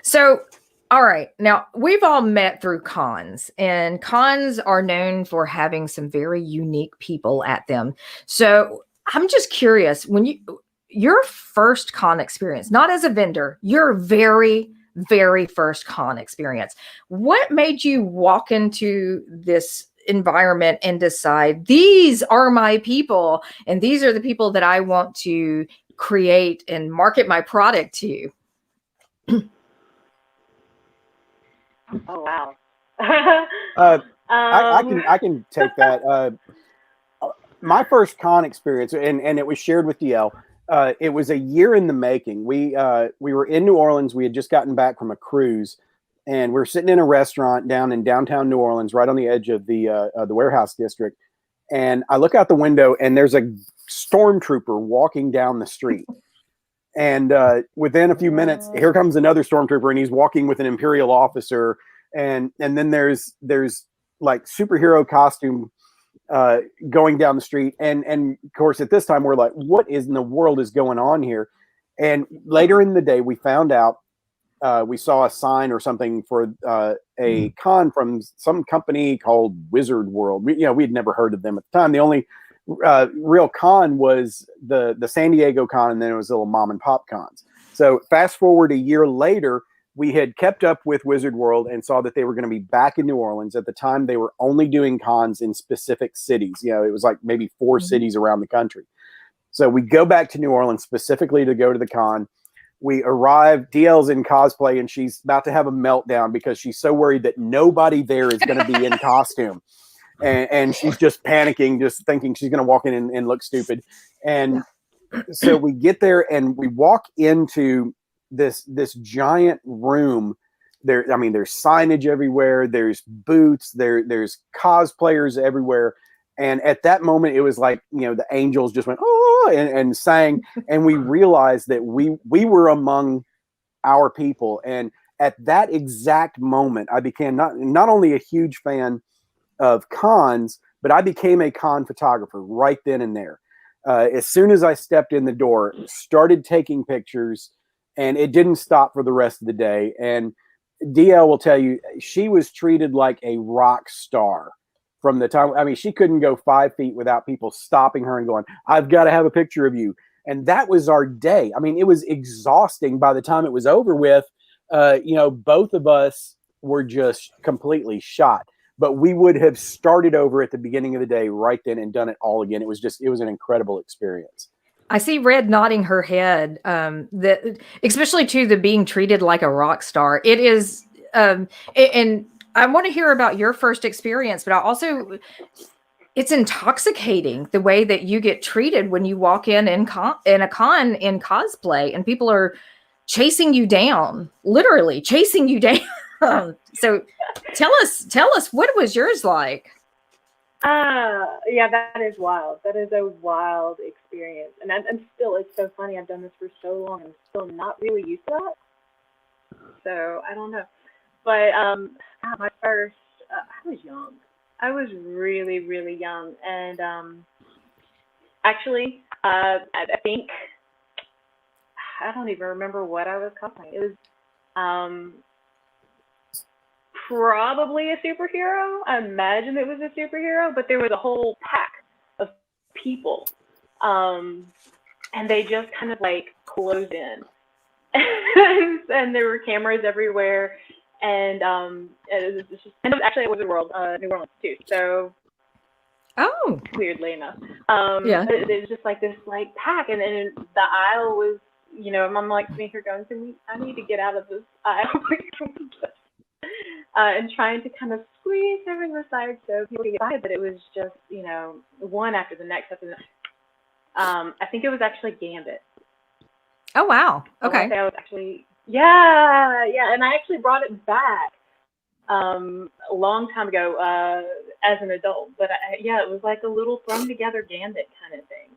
Speaker 2: So, all right. Now we've all met through cons, and cons are known for having some very unique people at them. So I'm just curious, when your first con experience, not as a vendor, your very very first con experience. What made you walk into this environment and decide these are my people and these are the people that I want to create and market my product to?
Speaker 4: Oh wow.
Speaker 5: I can take that. My first con experience, and it was shared with D'Elle. It was a year in the making. We were in New Orleans. We had just gotten back from a cruise, and we were sitting in a restaurant down in downtown New Orleans, right on the edge of the warehouse district. And I look out the window, and there's a stormtrooper walking down the street. And within a few minutes, here comes another stormtrooper, and he's walking with an Imperial officer. And then there's like superhero costume going down the street. And of course, at this time, we're like, what in the world is going on here? And later in the day, we found out, we saw a sign or something for a con from some company called Wizard World. We'd never heard of them at the time. The only real con was the San Diego con, and then it was little mom and pop cons. So fast forward a year later, we had kept up with Wizard World and saw that they were going to be back in New Orleans. At the time, they were only doing cons in specific cities. It was like maybe 4 cities around the country. So we go back to New Orleans specifically to go to the con. We arrive, D'Elle's in cosplay, and she's about to have a meltdown because she's so worried that nobody there is going to be in costume. And she's just panicking, just thinking she's going to walk in and look stupid. And so we get there and we walk into this giant room. There's signage everywhere. There's booths. There's cosplayers everywhere. And at that moment, it was like, the angels just went, oh, and sang. And we realized that we were among our people. And at that exact moment, I became not only a huge fan of cons, but I became a con photographer right then and there. As soon as I stepped in the door, started taking pictures, and it didn't stop for the rest of the day. And D'Elle will tell you, she was treated like a rock star from the time. She couldn't go 5 feet without people stopping her and going, I've got to have a picture of you. And that was our day. It was exhausting by the time it was over with. Both of us were just completely shot. But we would have started over at the beginning of the day right then and done it all again. It was an incredible experience.
Speaker 2: I see Red nodding her head, that especially to the being treated like a rock star. It is, and I want to hear about your first experience, but it's intoxicating the way that you get treated when you walk in a con in cosplay, and people are chasing you down, literally chasing you down. So tell us what was yours like?
Speaker 4: Yeah, that is wild. That is a wild experience. And I'm still, it's so funny. I've done this for so long. I'm still not really used to that. So I don't know. But my first, I was young. I was really, really young. And actually, I think, I don't even remember what I was cosplaying. It was probably a superhero. I imagine it was a superhero, but there was a whole pack of people. And they just kind of like closed in. And there were cameras everywhere. And it was just, and actually it was New Orleans too. So weirdly enough.
Speaker 2: Yeah.
Speaker 4: It was just like this like pack, and then the aisle was, I'm like sitting here going, I need to get out of this aisle. And trying to kind of squeeze everything aside so people could get by, but it was just, one after the next after the next. I think it was actually Gambit.
Speaker 2: Oh wow! Okay.
Speaker 4: I was actually, yeah, and I actually brought it back a long time ago as an adult, but it was like a little thrown together Gambit kind of thing.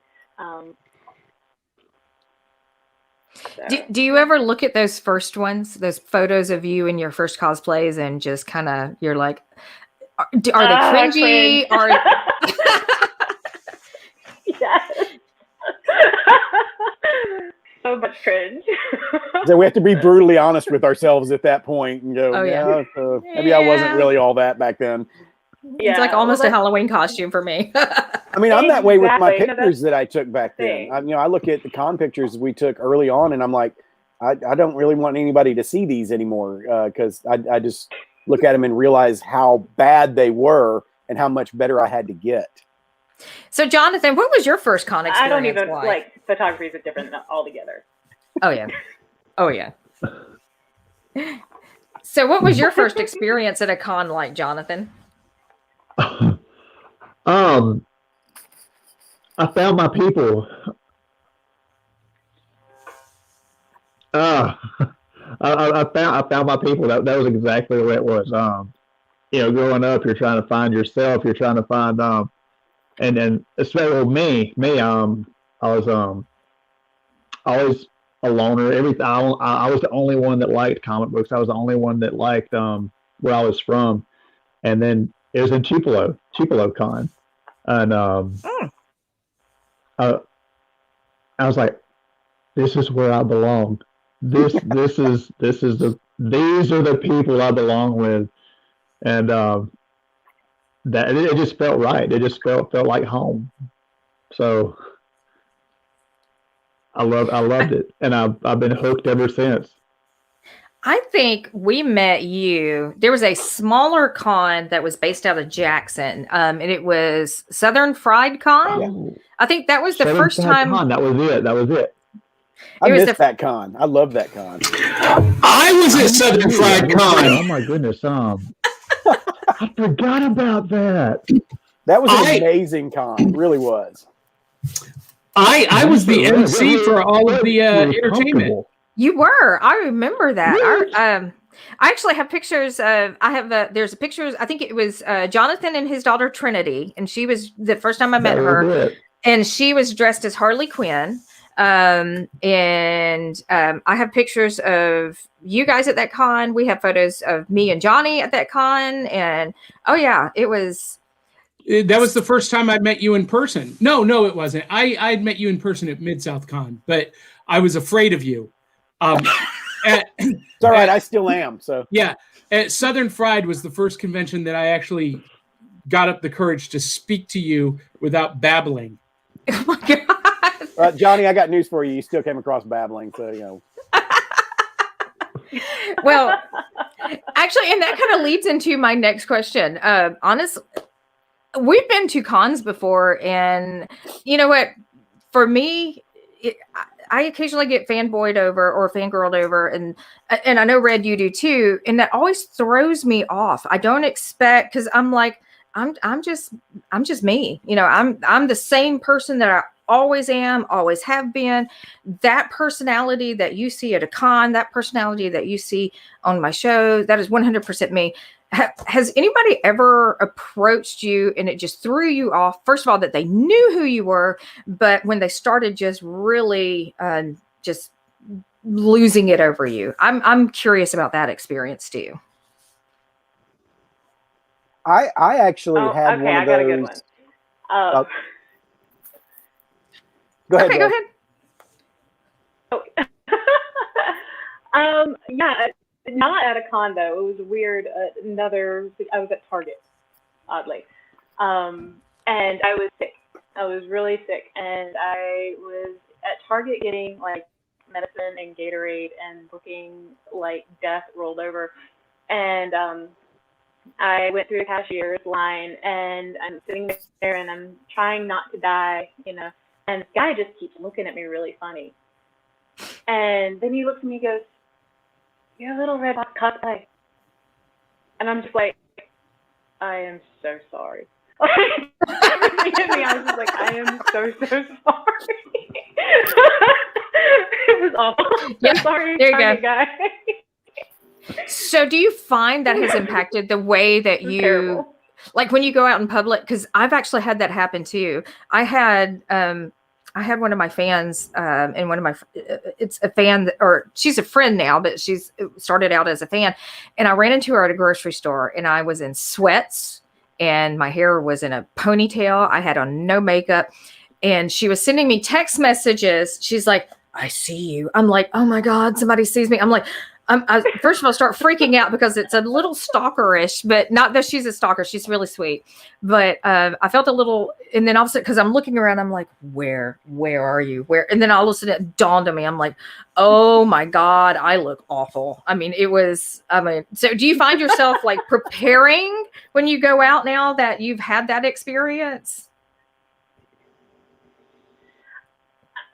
Speaker 4: So.
Speaker 2: Do you ever look at those first ones, those photos of you in your first cosplays, and just kind of, you're like, are they cringy?
Speaker 4: Yes. So much cringe.
Speaker 5: So we have to be brutally honest with ourselves at that point and go, maybe I wasn't really all that back then.
Speaker 2: It's like almost a Halloween costume for me.
Speaker 5: I'm that way with my pictures that I took back then. I look at the con pictures we took early on, and I'm like, I don't really want anybody to see these anymore because I just look at them and realize how bad they were and how much better I had to get.
Speaker 2: So, Jonathan, what was your first con experience?
Speaker 7: I don't even
Speaker 2: like?
Speaker 7: like photography is different altogether.
Speaker 2: Oh yeah, oh yeah. So, what was your first experience at a con like, Jonathan?
Speaker 3: I found my people. I found my people. That was exactly what it was. Growing up, you're trying to find yourself. You're trying to find and especially me. I was always a loner. I was the only one that liked comic books. I was the only one that liked where I was from. And then it was in Tupelo Con, and I was like, this is where I belong. These are the people I belong with, and that it just felt right. It just felt like home. So I loved it, and I've been hooked ever since.
Speaker 2: I think we met you. There was a smaller con that was based out of Jackson, and it was Southern Fried Con.
Speaker 3: Oh.
Speaker 2: I think that was the
Speaker 3: Southern
Speaker 2: first
Speaker 3: Fried
Speaker 2: time.
Speaker 3: Con, that was it.
Speaker 5: I missed that con. I love that con.
Speaker 1: I was at Southern Fried Con.
Speaker 3: Oh my goodness! I forgot about that.
Speaker 5: That was an amazing con. It really was.
Speaker 1: I was the MC for all of the entertainment.
Speaker 2: You were. I remember that. I actually have pictures of. There's pictures. I think it was Jonathan and his daughter Trinity, and she was the first time I met her, and she was dressed as Harley Quinn. I have pictures of you guys at that con. We have photos of me and Johnny at that con, and oh yeah, it was.
Speaker 1: That was the first time I met you in person. No, it wasn't. I'd met you in person at Mid-South Con, but I was afraid of you.
Speaker 5: It's all right. I still am. So
Speaker 1: yeah, at Southern Fried was the first convention that I actually got up the courage to speak to you without babbling.
Speaker 2: Oh my God.
Speaker 5: Johnny, I got news for you. You still came across babbling, so
Speaker 2: Well, actually, and that kind of leads into my next question. Honestly, we've been to cons before, and you know what? For me, I occasionally get fanboyed over or fangirled over, and I know Red, you do too, and that always throws me off. I don't expect, because I'm like, I'm just me. I'm the same person that I always am, always have been. That personality that you see at a con, that personality that you see on my show, that is 100% me. Has anybody ever approached you and it just threw you off? First of all, that they knew who you were, but when they started just really just losing it over you. I'm curious about that experience too.
Speaker 5: I actually had one of those.
Speaker 7: I got a good one.
Speaker 5: Go ahead.
Speaker 2: Okay, go ahead.
Speaker 7: Yeah, not at a con though. It was weird. I was at Target, oddly, and I was sick. I was really sick, and I was at Target getting like medicine and Gatorade and looking like death rolled over, and I went through the cashier's line, and I'm sitting there and I'm trying not to die, and this guy just keeps looking at me really funny. And then he looks at me and goes, "You're a little Red Fox Cosplay." And I'm just like, I am so sorry. I was just like, I am so sorry. It was awful.
Speaker 2: Yeah,
Speaker 7: sorry,
Speaker 2: there you go.
Speaker 7: Guy.
Speaker 2: So do you find that has impacted the way that you,
Speaker 7: terrible.
Speaker 2: Like when you go out in public? Because I've actually had that happen too. I had one of my fans, and it's a fan, or she's a friend now, but she's started out as a fan. And I ran into her at a grocery store, and I was in sweats, and my hair was in a ponytail. I had on no makeup, and she was sending me text messages. She's like, "I see you." I'm like, "Oh my God, somebody sees me." I'm like, First of all, start freaking out because it's a little stalkerish, but not that she's a stalker. She's really sweet. But I felt a little, and then all of a sudden, because I'm looking around, I'm like, where are you? Where? And then all of a sudden it dawned on me. I'm like, oh my God, I look awful. I mean, so do you find yourself like preparing when you go out now that you've had that experience?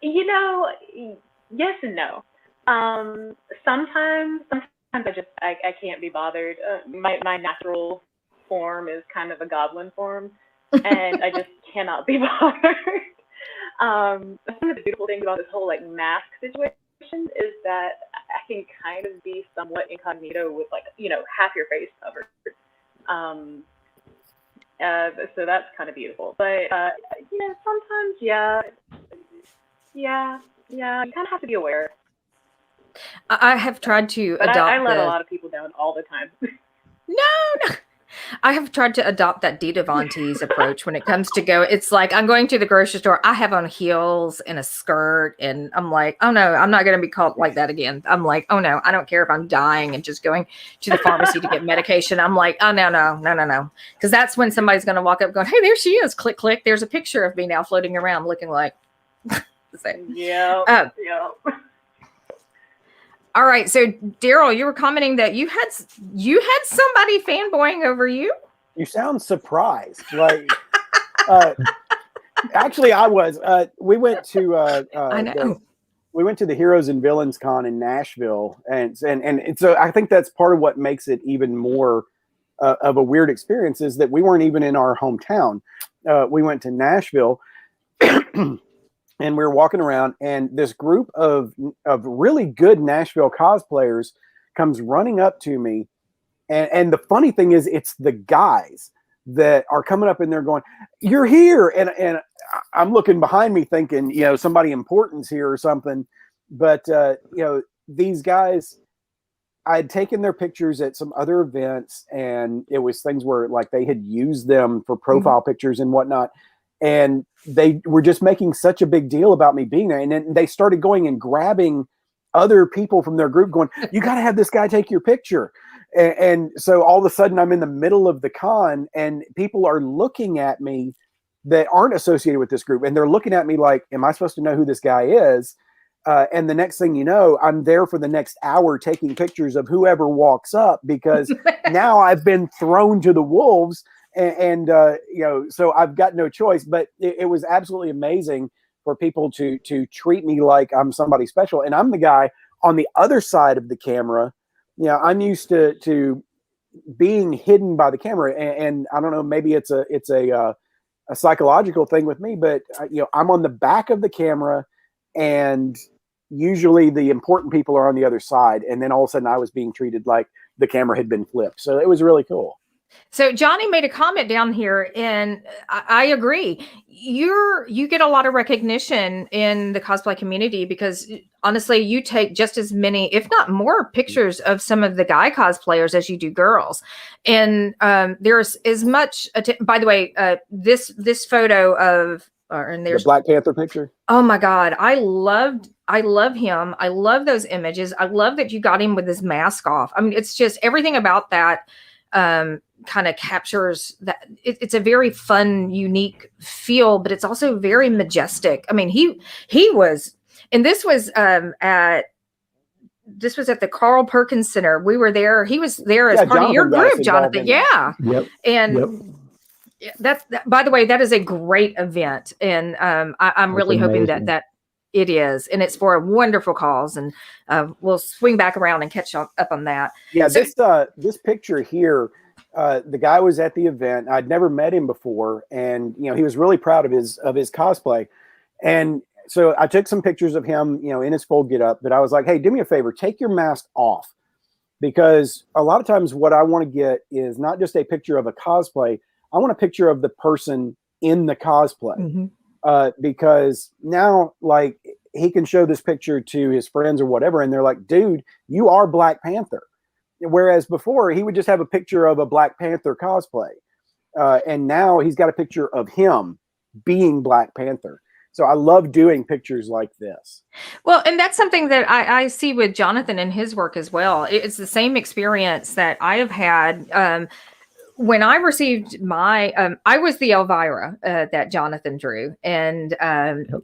Speaker 7: You know, yes and no. Sometimes I can't be bothered. My natural form is kind of a goblin form, and I just cannot be bothered. Some of the beautiful things about this whole like mask situation is that I can kind of be somewhat incognito with like, you know, half your face covered. So that's kind of beautiful. But you know, sometimes you kind of have to be aware.
Speaker 2: I have tried to
Speaker 7: But
Speaker 2: adopt.
Speaker 7: I let a lot of people down all the time.
Speaker 2: No. I have tried to adopt that Dita Von Teese approach when it comes to go. It's like I'm going to the grocery store. I have on heels and a skirt, and I'm like, oh no, I'm not going to be called like that again. I'm like, oh no, I don't care if I'm dying and just going to the pharmacy to get medication. I'm like, oh no, because that's when somebody's going to walk up, going, hey, there she is. Click, click. There's a picture of me now floating around, looking like.
Speaker 7: Yeah.
Speaker 2: All right, so Darrell, you were commenting that you had somebody fanboying over you.
Speaker 5: You sound surprised. Like, actually, I was. We went to.
Speaker 2: I know.
Speaker 5: We went to the Heroes and Villains Con in Nashville, and so I think that's part of what makes it even more of a weird experience is that we weren't even in our hometown. We went to Nashville. And we were walking around, and this group of really good Nashville cosplayers comes running up to me. And the funny thing is, it's the guys that are coming up and they're going, "You're here!" And I'm looking behind me, thinking, you know, somebody important's here or something. But you know, these guys, I had taken their pictures at some other events, and it was things where like they had used them for profile pictures and whatnot. And they were just making such a big deal about me being there. And then they started going and grabbing other people from their group going, you got to have this guy take your picture. And so all of a sudden I'm in the middle of the con and people are looking at me that aren't associated with this group. And they're looking at me like, am I supposed to know who this guy is? And the next thing you know, I'm there for the next hour taking pictures of whoever walks up because now I've been thrown to the wolves. And you know, so I've got no choice, but it was absolutely amazing for people to treat me like I'm somebody special. And I'm the guy on the other side of the camera. You know, I'm used to being hidden by the camera. And I don't know, maybe it's a psychological thing with me, but you know, I'm on the back of the camera and usually the important people are on the other side. And then all of a sudden I was being treated like the camera had been flipped. So it was really cool.
Speaker 2: So Johnny made a comment down here, and I agree. You get a lot of recognition in the cosplay community because honestly, you take just as many, if not more, pictures of some of the guy cosplayers as you do girls. And there's as much. By the way, this photo of and there's
Speaker 5: the Black Panther picture.
Speaker 2: Oh my God, I love him. I love those images. I love that you got him with his mask off. I mean, it's just everything about that. Kind of captures that it's a very fun, unique feel, but it's also very majestic. I mean, he was, and this was at the Carl Perkins Center. We were there. He was there as part of your group, Jonathan. Yeah.
Speaker 3: Yep.
Speaker 2: And that's by the way, that is a great event. And I'm really hoping that it is, and it's for a wonderful cause. And we'll swing back around and catch up on that.
Speaker 5: Yeah. So, this picture here, the guy was at the event. I'd never met him before, and you know, he was really proud of his cosplay. And so I took some pictures of him, you know, in his full getup. But I was like, hey, do me a favor, take your mask off, because a lot of times what I want to get is not just a picture of a cosplay. I want a picture of the person in the cosplay, because now, like, he can show this picture to his friends or whatever, and they're like, dude, you are Black Panther. Whereas before he would just have a picture of a Black Panther cosplay. And now he's got a picture of him being Black Panther. So I love doing pictures like this.
Speaker 2: Well, and that's something that I see with Jonathan and his work as well. It's the same experience that I have had. When I received my, I was the Elvira that Jonathan drew. And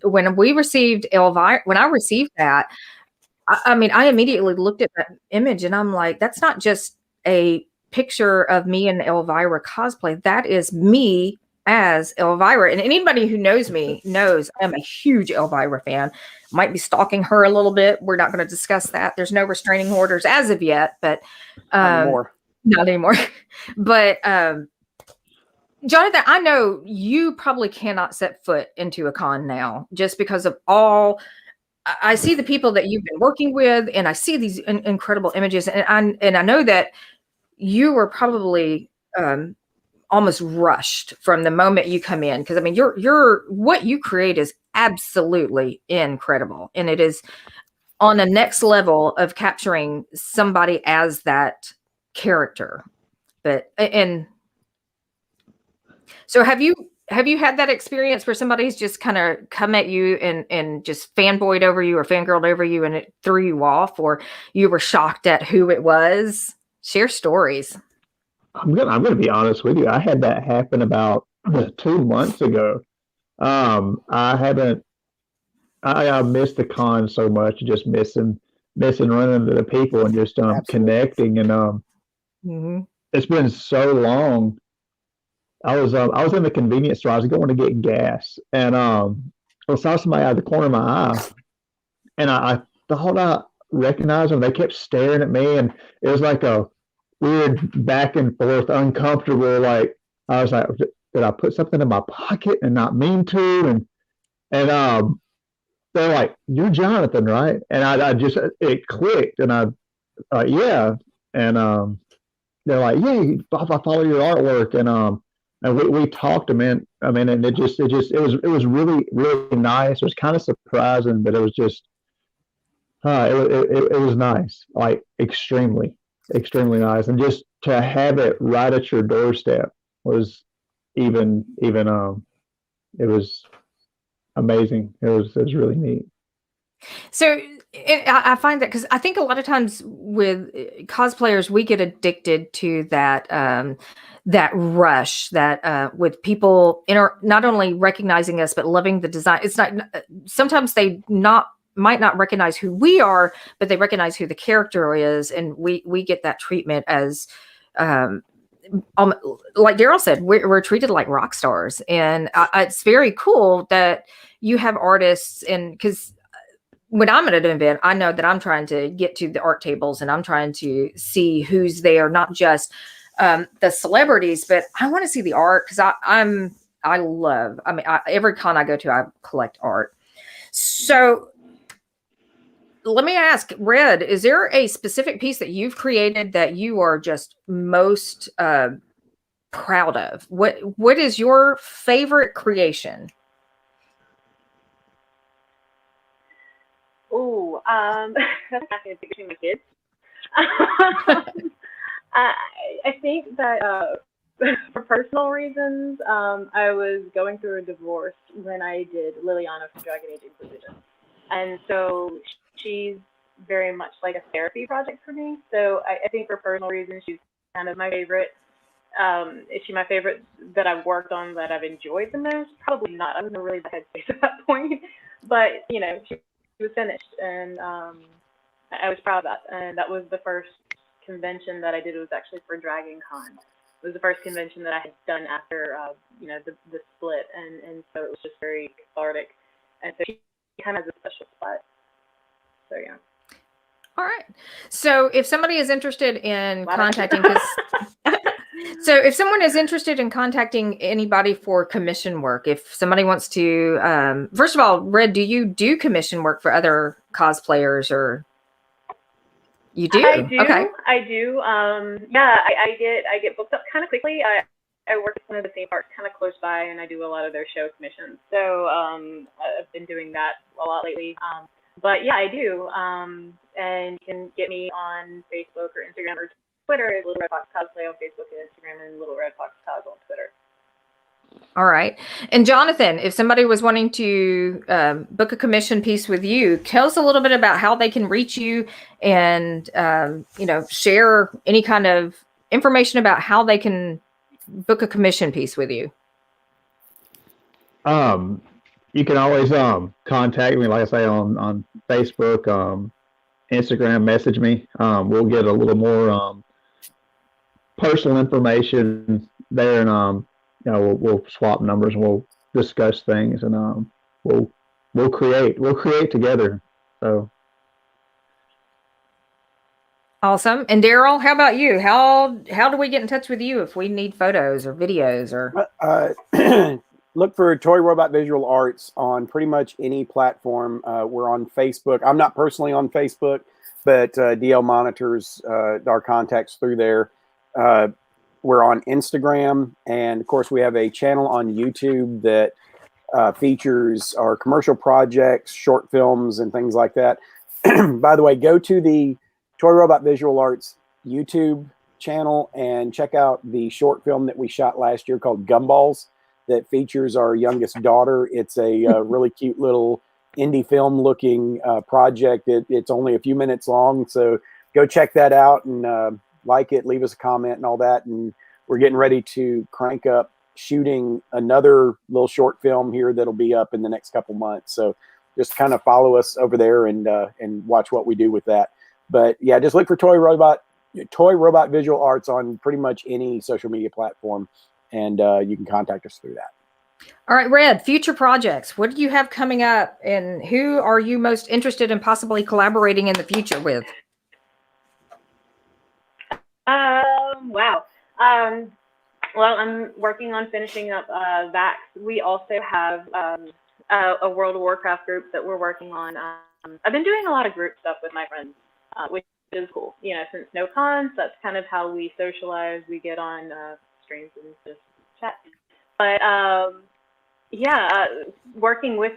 Speaker 2: when we received Elvira, when I received that, I mean, I immediately looked at that image and I'm like, that's not just a picture of me and Elvira cosplay. That is me as Elvira. And anybody who knows me knows I'm a huge Elvira fan. Might be stalking her a little bit. We're not going to discuss that. There's no restraining orders as of yet, but
Speaker 5: Not anymore.
Speaker 2: not anymore. But Jonathan, I know you probably cannot set foot into a con now just because of all. I see the people that you've been working with, and I see these incredible images, and I know that you were probably almost rushed from the moment you come in, because I mean, you're what you create is absolutely incredible, and it is on a next level of capturing somebody as that character. But and so have you had that experience where somebody's just kind of come at you and just fanboyed over you or fangirled over you and it threw you off, or you were shocked at who it was? Share stories.
Speaker 3: I'm gonna be honest with you. I had that happen about 2 months ago. I missed the con so much, just missing running into the people and just connecting, and it's been so long. I was in the convenience store. I was going to get gas, and I saw somebody out of the corner of my eye, and I thought I recognized them. They kept staring at me, and it was like a weird back and forth, uncomfortable. Like I was like, did I put something in my pocket and not mean to? And they're like, "You're Jonathan, right?" And I just it clicked, and yeah, and they're like, "Yeah, I follow your artwork," and we talked, and it was really, really nice. It was kind of surprising, but it was just it was nice, like extremely, extremely nice. And just to have it right at your doorstep was even it was amazing. It was really neat.
Speaker 2: So I find that, because I think a lot of times with cosplayers, we get addicted to that that rush, that with people not only recognizing us but loving the design. It's not, sometimes they might not recognize who we are, but they recognize who the character is, and we get that treatment as like Darrell said, we're treated like rock stars, and it's very cool that you have artists. And because when I'm at an event, I know that I'm trying to get to the art tables and I'm trying to see who's there, not just the celebrities, but I want to see the art, because I love, every con I go to, I collect art. So let me ask, Red, is there a specific piece that you've created that you are just most proud of? What is your favorite creation?
Speaker 7: Oh, that's not going to between my kids. I think that for personal reasons, I was going through a divorce when I did Liliana from Dragon Age Inquisition. And so she's very much like a therapy project for me. So I think for personal reasons, she's kind of my favorite. Is she my favorite that I've worked on that I've enjoyed the most? Probably not. I'm in a really bad space at that point. But, you know, she was finished, and I was proud of that. And that was the first convention that I did. It was actually for Dragon Con. It was the first convention that I had done after you know, the split, and so it was just very cathartic. And so she kind of has a special spot. So yeah.
Speaker 2: All right. So if somebody is interested in contacting, so if someone is interested in contacting anybody for commission work, if somebody wants to, first of all, Red, do you do commission work for other cosplayers, or you do?
Speaker 7: I do.
Speaker 2: Okay.
Speaker 7: I do. Yeah, I get booked up kind of quickly. I work at one of the theme parks kind of close by, and I do a lot of their show commissions. So I've been doing that a lot lately. But yeah, I do. And you can get me on Facebook or Instagram or Twitter. Little Red Fox Cosplay on Facebook and Instagram, and Little Red Fox Cos on Twitter.
Speaker 2: All right. And Jonathan, if somebody was wanting to book a commission piece with you, tell us a little bit about how they can reach you and, share any kind of information about how they can book a commission piece with you.
Speaker 3: You can always contact me, like I say, on Facebook, Instagram, message me. We'll get a little more personal information there, and we'll swap numbers and we'll discuss things, and we'll create together. So
Speaker 2: awesome. And Darrell, how about you? How do we get in touch with you if we need photos or videos or?
Speaker 5: Look for Toy Robot Visual Arts on pretty much any platform. We're on Facebook. I'm not personally on Facebook, but D'Elle monitors our contacts through there. We're on Instagram, and of course we have a channel on YouTube that features our commercial projects, short films, and things like that. By the way, go to the Toy Robot Visual Arts YouTube channel and check out the short film that we shot last year called Gumballs that features our youngest daughter. It's a really cute little indie film looking project. It's only a few minutes long, so go check that out and like it, leave us a comment and all that. And we're getting ready to crank up shooting another little short film here that'll be up in the next couple months. So just kind of follow us over there and watch what we do with that. But yeah, just look for Toy Robot Visual Arts on pretty much any social media platform, and you can contact us through that.
Speaker 2: All right, Red, future projects. What do you have coming up, and who are you most interested in possibly collaborating in the future with?
Speaker 7: Wow. Well, I'm working on finishing up VAX. We also have a World of Warcraft group that we're working on. I've been doing a lot of group stuff with my friends, which is cool. Since no cons, that's kind of how we socialize. We get on streams and just chat. But working with,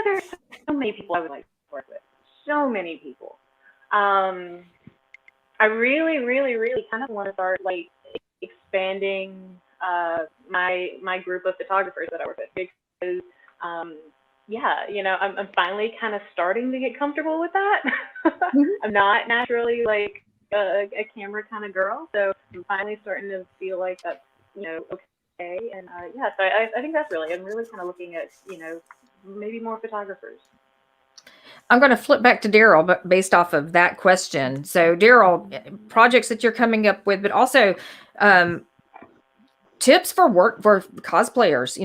Speaker 7: there's so many people I would like to work with. So many people. I really, really, really kind of want to start expanding my group of photographers that I work with, because I'm finally kind of starting to get comfortable with that. I'm not naturally a camera kind of girl, so I'm finally starting to feel like that's okay. And so I think I'm really kind of looking at maybe more photographers.
Speaker 2: I'm going to flip back to Darrell, but based off of that question. So Darrell, projects that you're coming up with, but also tips for cosplayers,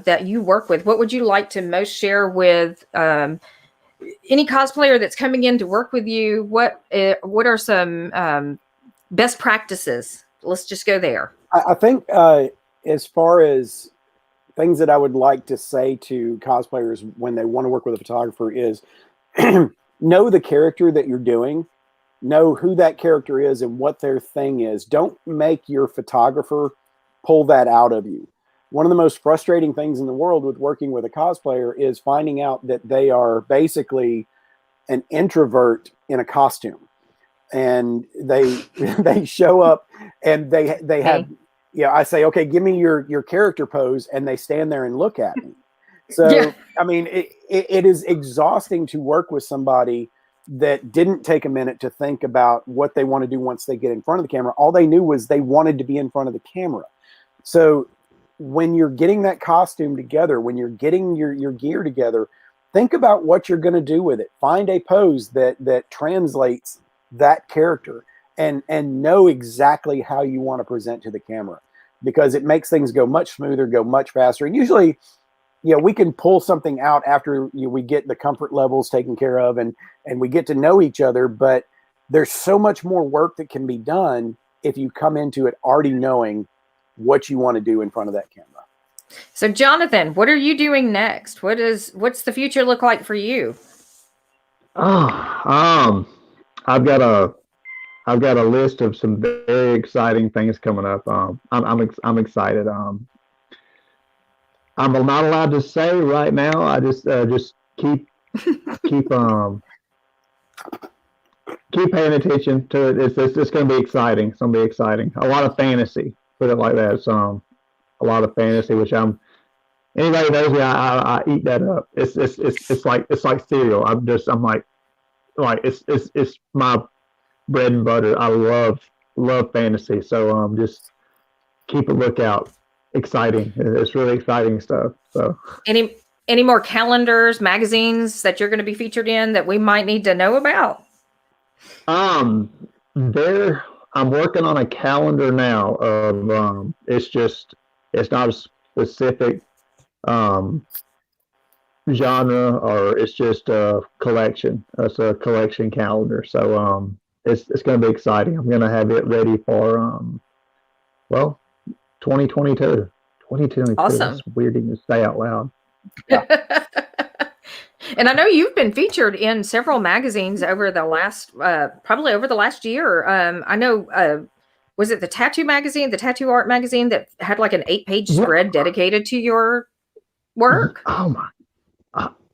Speaker 2: that you work with. What would you like to most share with any cosplayer that's coming in to work with you? What are some best practices? Let's just go there.
Speaker 5: I think as far as things that I would like to say to cosplayers when they want to work with a photographer is know the character that you're doing, know who that character is and what their thing is. Don't make your photographer pull that out of you. One of the most frustrating things in the world with working with a cosplayer is finding out that they are basically an introvert in a costume, and they show up and they have, I say, okay, give me your character pose, and they stand there and look at me. So, yeah. I mean, it is exhausting to work with somebody that didn't take a minute to think about what they want to do once they get in front of the camera. All they knew was they wanted to be in front of the camera. So when you're getting that costume together, when you're getting your gear together, think about what you're going to do with it. Find a pose that translates that character, and know exactly how you want to present to the camera, because it makes things go much smoother, go much faster. And usually, we can pull something out after we get the comfort levels taken care of and we get to know each other. But there's so much more work that can be done if you come into it already knowing what you want to do in front of that camera.
Speaker 2: So Jonathan, what are you doing next? What's the future look like for you?
Speaker 3: I've got a list of some very exciting things coming up. I'm excited. I'm not allowed to say right now. I just keep paying attention to it. It's going to be exciting. It's going to be exciting. A lot of fantasy, put it like that. So a lot of fantasy, which anybody who knows me, I eat that up. It's like cereal. I'm like it's my bread and butter. I love fantasy. So just keep a lookout. Exciting. It's really exciting stuff. So
Speaker 2: any more calendars, magazines that you're going to be featured in that we might need to know about?
Speaker 3: I'm working on a calendar now of it's not a specific genre, or it's just a collection. It's a collection calendar. So it's going to be exciting. I'm going to have it ready for 2022. 2022.
Speaker 2: Awesome.
Speaker 3: That's weird to say out loud.
Speaker 2: Yeah. And I know you've been featured in several magazines over the last, probably over the last year. I know, was it the tattoo magazine, the tattoo art magazine that had like an 8-page spread dedicated to your work?
Speaker 3: Oh my!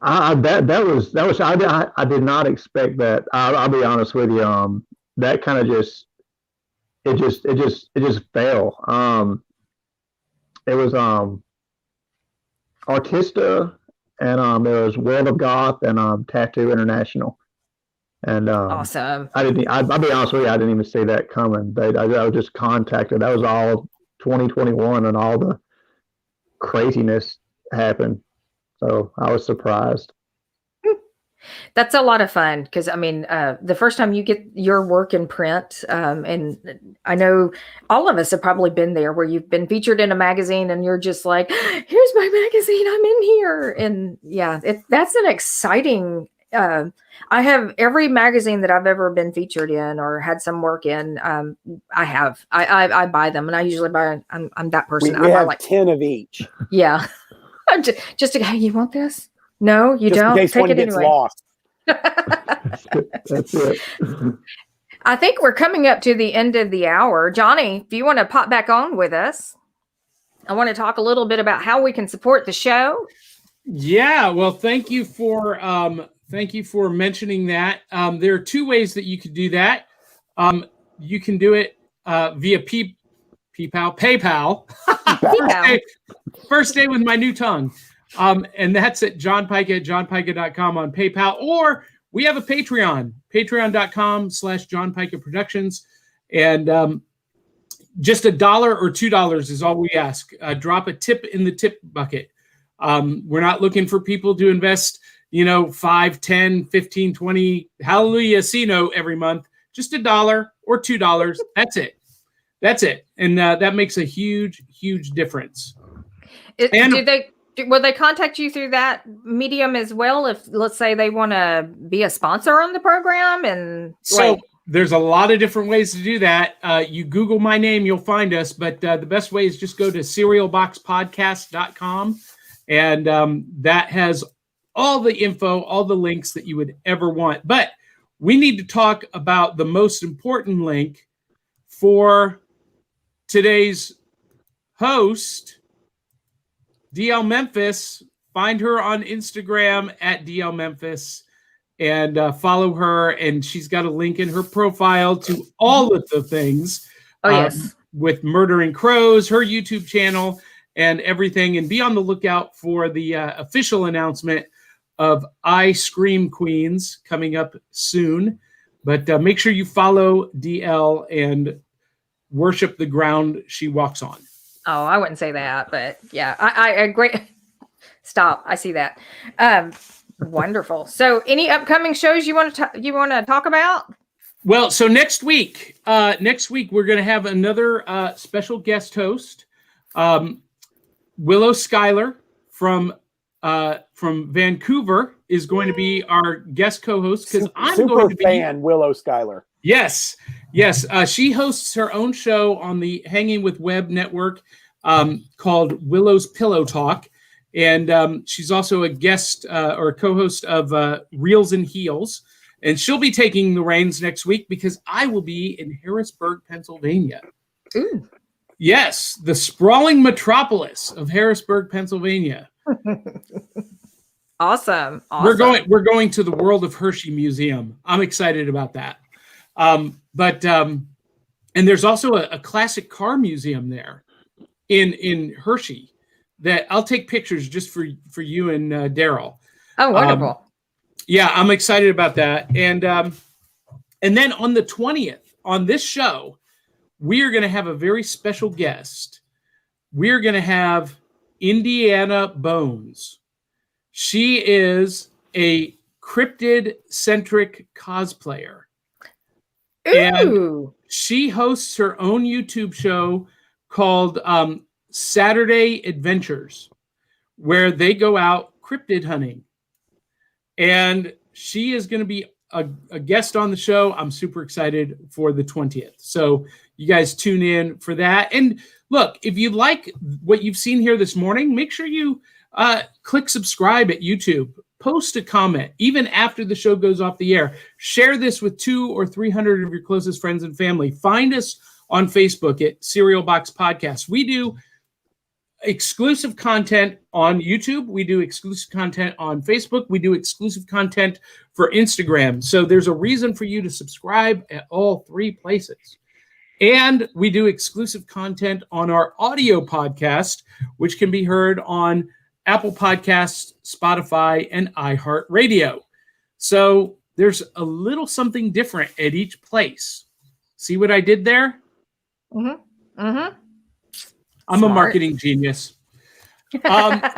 Speaker 3: I did not expect that. I'll be honest with you. That kind of just fell. It was Artista, and there was World of Goth and Tattoo International. And
Speaker 2: awesome.
Speaker 3: I'll be honest with you, I didn't even see that coming. I was just contacted. That was all 2021, and all the craziness happened. So I was surprised.
Speaker 2: That's a lot of fun because, I mean, the first time you get your work in print, and I know all of us have probably been there where you've been featured in a magazine and you're just like, here's my magazine, I'm in here. And yeah, that's an exciting, I have every magazine that I've ever been featured in or had some work in. I buy them, and I usually buy, I'm that person.
Speaker 5: We
Speaker 2: I buy
Speaker 5: have
Speaker 2: like
Speaker 5: 10 of each.
Speaker 2: Yeah. just to, hey, you want this? No, you don't.
Speaker 5: In case
Speaker 2: Take
Speaker 5: one
Speaker 2: it
Speaker 5: gets
Speaker 2: anyway.
Speaker 5: lost.
Speaker 3: That's it.
Speaker 2: I think we're coming up to the end of the hour. Johnny, if you want to pop back on with us, I want to talk a little bit about how we can support the show.
Speaker 1: Yeah, well, thank you for mentioning that. There are two ways that you could do that. You can do it via PayPal. First day with my new tongue. And that's at johnpica.com on PayPal, or we have a Patreon, patreon.com/JohnPicaProductions. And just $1 or $2 is all we ask. Drop a tip in the tip bucket. We're not looking for people to invest, $5, 10, 15, 20, hallelujah, every month. Just $1 or $2. That's it. And that makes a huge, huge difference.
Speaker 2: Will they contact you through that medium as well? If, let's say, they want to be a sponsor on the program? And
Speaker 1: so there's a lot of different ways to do that. You Google my name, you'll find us. But the best way is just go to serialboxpodcast.com. And that has all the info, all the links that you would ever want. But we need to talk about the most important link for today's host, D'Elle Memphis. Find her on Instagram at D'Elle Memphis and follow her. And she's got a link in her profile to all of the things.
Speaker 2: Oh, yes.
Speaker 1: With Murdering Crows, her YouTube channel, and everything. And be on the lookout for the official announcement of I Scream Queens coming up soon. But make sure you follow D'Elle and worship the ground she walks on.
Speaker 2: Oh, I wouldn't say that, but yeah, I agree. Stop. I see that. Wonderful. So any upcoming shows you want to talk about?
Speaker 1: Well, so next week we're going to have another special guest host. Willow Schuyler from Vancouver is going to be our guest co-host because I'm going to be
Speaker 5: Willow Schuyler.
Speaker 1: Yes. She hosts her own show on the Hanging with Web network called Willow's Pillow Talk. And she's also a guest or a co-host of Reels and Heels. And she'll be taking the reins next week because I will be in Harrisburg, Pennsylvania.
Speaker 2: Ooh.
Speaker 1: Yes, the sprawling metropolis of Harrisburg, Pennsylvania.
Speaker 2: Awesome.
Speaker 1: We're going to the World of Hershey Museum. I'm excited about that. And there's also a classic car museum there in Hershey that I'll take pictures just for you and Darrell.
Speaker 2: Oh, wonderful.
Speaker 1: Yeah, I'm excited about that. And then on the 20th, on this show, we are going to have a very special guest. We're going to have Indiana Bones. She is a cryptid-centric cosplayer.
Speaker 2: Ooh.
Speaker 1: And she hosts her own YouTube show called Saturday Adventures, where they go out cryptid hunting. And she is going to be a guest on the show. I'm super excited for the 20th. So you guys tune in for that. And look, if you like what you've seen here this morning, make sure you click subscribe at YouTube. Post a comment, even after the show goes off the air. Share this with 200 or 300 of your closest friends and family. Find us on Facebook at Cereal Box Podcast. We do exclusive content on YouTube. We do exclusive content on Facebook. We do exclusive content for Instagram. So there's a reason for you to subscribe at all three places. And we do exclusive content on our audio podcast, which can be heard on Apple Podcasts, Spotify, and iHeart Radio. So there's a little something different at each place. See what I did there?
Speaker 2: Mm-hmm. Mm-hmm.
Speaker 1: I'm a marketing genius. But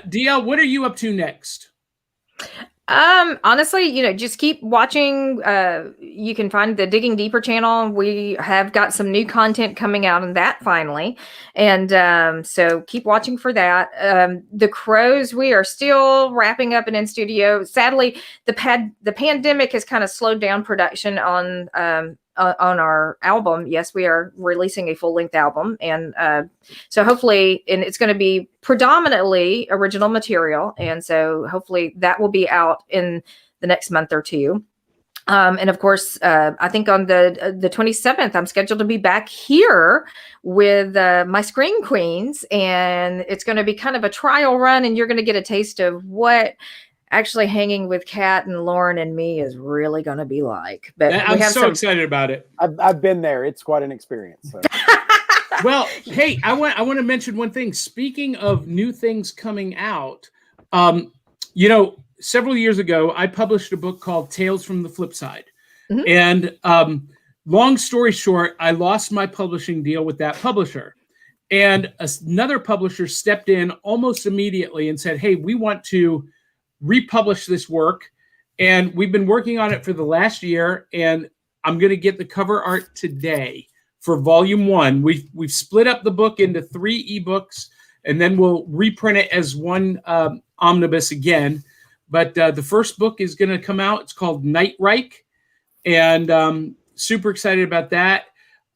Speaker 1: D'Elle, what are you up to next?
Speaker 2: Honestly, just keep watching. You can find the Digging Deeper channel. We have got some new content coming out on that finally. And so keep watching for that. The Crows, we are still wrapping up and in studio. Sadly, the pandemic has kind of slowed down production on our album. Yes, we are releasing a full-length album. And so hopefully, and it's going to be predominantly original material. And so hopefully that will be out in the next month or two. And of course, I think on the 27th, I'm scheduled to be back here with my Scream Queens. And it's going to be kind of a trial run. And you're going to get a taste of what actually hanging with Kat and Lauren and me is really going to be like. But
Speaker 1: I'm so excited about it.
Speaker 5: I've been there. It's quite an experience. So.
Speaker 1: Well, hey, I want to mention one thing. Speaking of new things coming out, several years ago, I published a book called Tales from the Flip Side. Mm-hmm. And long story short, I lost my publishing deal with that publisher. And another publisher stepped in almost immediately and said, hey, we want to republish this work. And we've been working on it for the last year. And I'm going to get the cover art today for volume 1. We've split up the book into 3 ebooks, and then we'll reprint it as one omnibus again. But the first book is going to come out. It's called Nightreich, and super excited about that.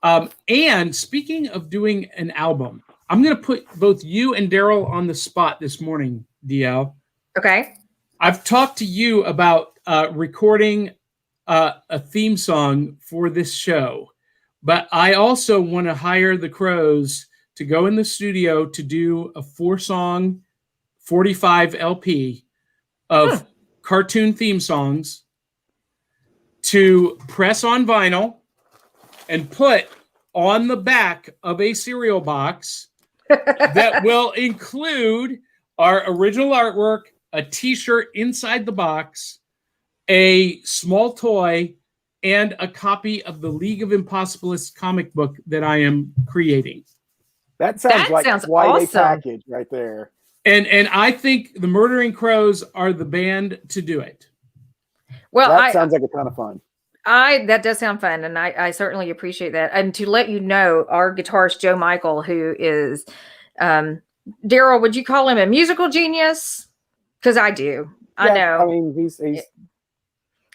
Speaker 1: And speaking of doing an album, I'm going to put both you and Darrell on the spot this morning, D'Elle.
Speaker 2: Okay.
Speaker 1: I've talked to you about recording a theme song for this show, but I also want to hire the Crows to go in the studio to do a 4-song 45 LP of cartoon theme songs to press on vinyl and put on the back of a cereal box that will include our original artwork, a t-shirt inside the box, a small toy, and a copy of the League of Impossibilists comic book that I am creating.
Speaker 5: That sounds quite awesome. A package right there.
Speaker 1: And I think the Murdering Crows are the band to do it.
Speaker 2: Well,
Speaker 5: that sounds like a ton of fun.
Speaker 2: That does sound fun, and I certainly appreciate that. And to let you know, our guitarist Joe Michael, who is Darrell, would you call him a musical genius? Because I do. Yeah, I know.
Speaker 5: I mean,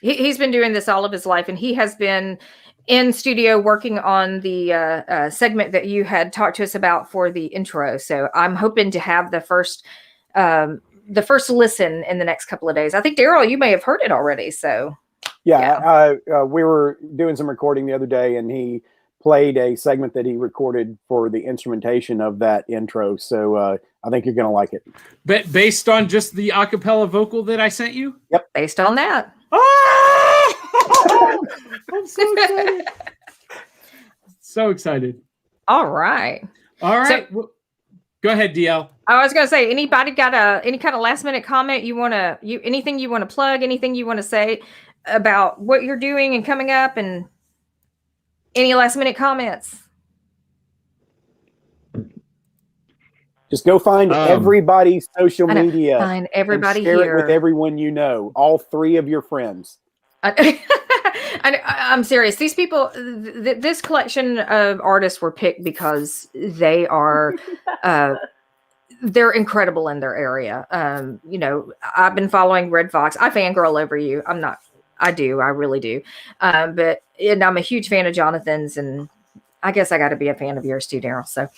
Speaker 2: he's been doing this all of his life, and he has been in studio working on the segment that you had talked to us about for the intro. So I'm hoping to have the first listen in the next couple of days. I think, Darrell, you may have heard it already. So
Speaker 5: yeah. We were doing some recording the other day, and he played a segment that he recorded for the instrumentation of that intro. So I think you're going to like it.
Speaker 1: But based on just the a cappella vocal that I sent you?
Speaker 5: Yep.
Speaker 2: Based on that.
Speaker 1: Oh! I'm so excited. So excited.
Speaker 2: All right.
Speaker 1: All right. Well, go ahead, DL.
Speaker 2: I was going to say, anybody got any kind of last minute comment anything you want to plug, anything you want to say about what you're doing and coming up, and any last minute comments?
Speaker 5: Just go find everybody's social media.
Speaker 2: Find everybody
Speaker 5: and share
Speaker 2: here
Speaker 5: it with everyone you know. All 3 of your friends.
Speaker 2: I'm serious. These people, this collection of artists were picked because they are, they're incredible in their area. I've been following Red Fox. I fangirl over you. I really do. And I'm a huge fan of Jonathan's, and I guess I got to be a fan of yours too, Darrell. So,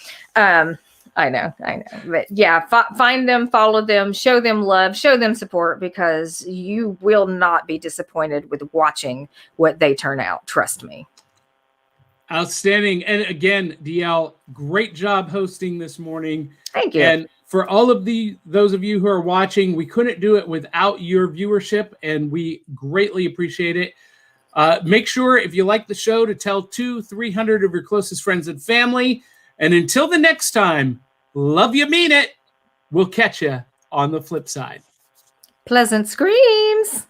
Speaker 2: I know. But yeah, find them, follow them, show them love, show them support, because you will not be disappointed with watching what they turn out. Trust me.
Speaker 1: Outstanding. And again, DL, great job hosting this morning.
Speaker 2: Thank you.
Speaker 1: And for all of those of you who are watching, we couldn't do it without your viewership, and we greatly appreciate it. Make sure, if you like the show, to tell 200-300 of your closest friends and family. And until the next time, love you, mean it. We'll catch you on the flip side.
Speaker 2: Pleasant screams.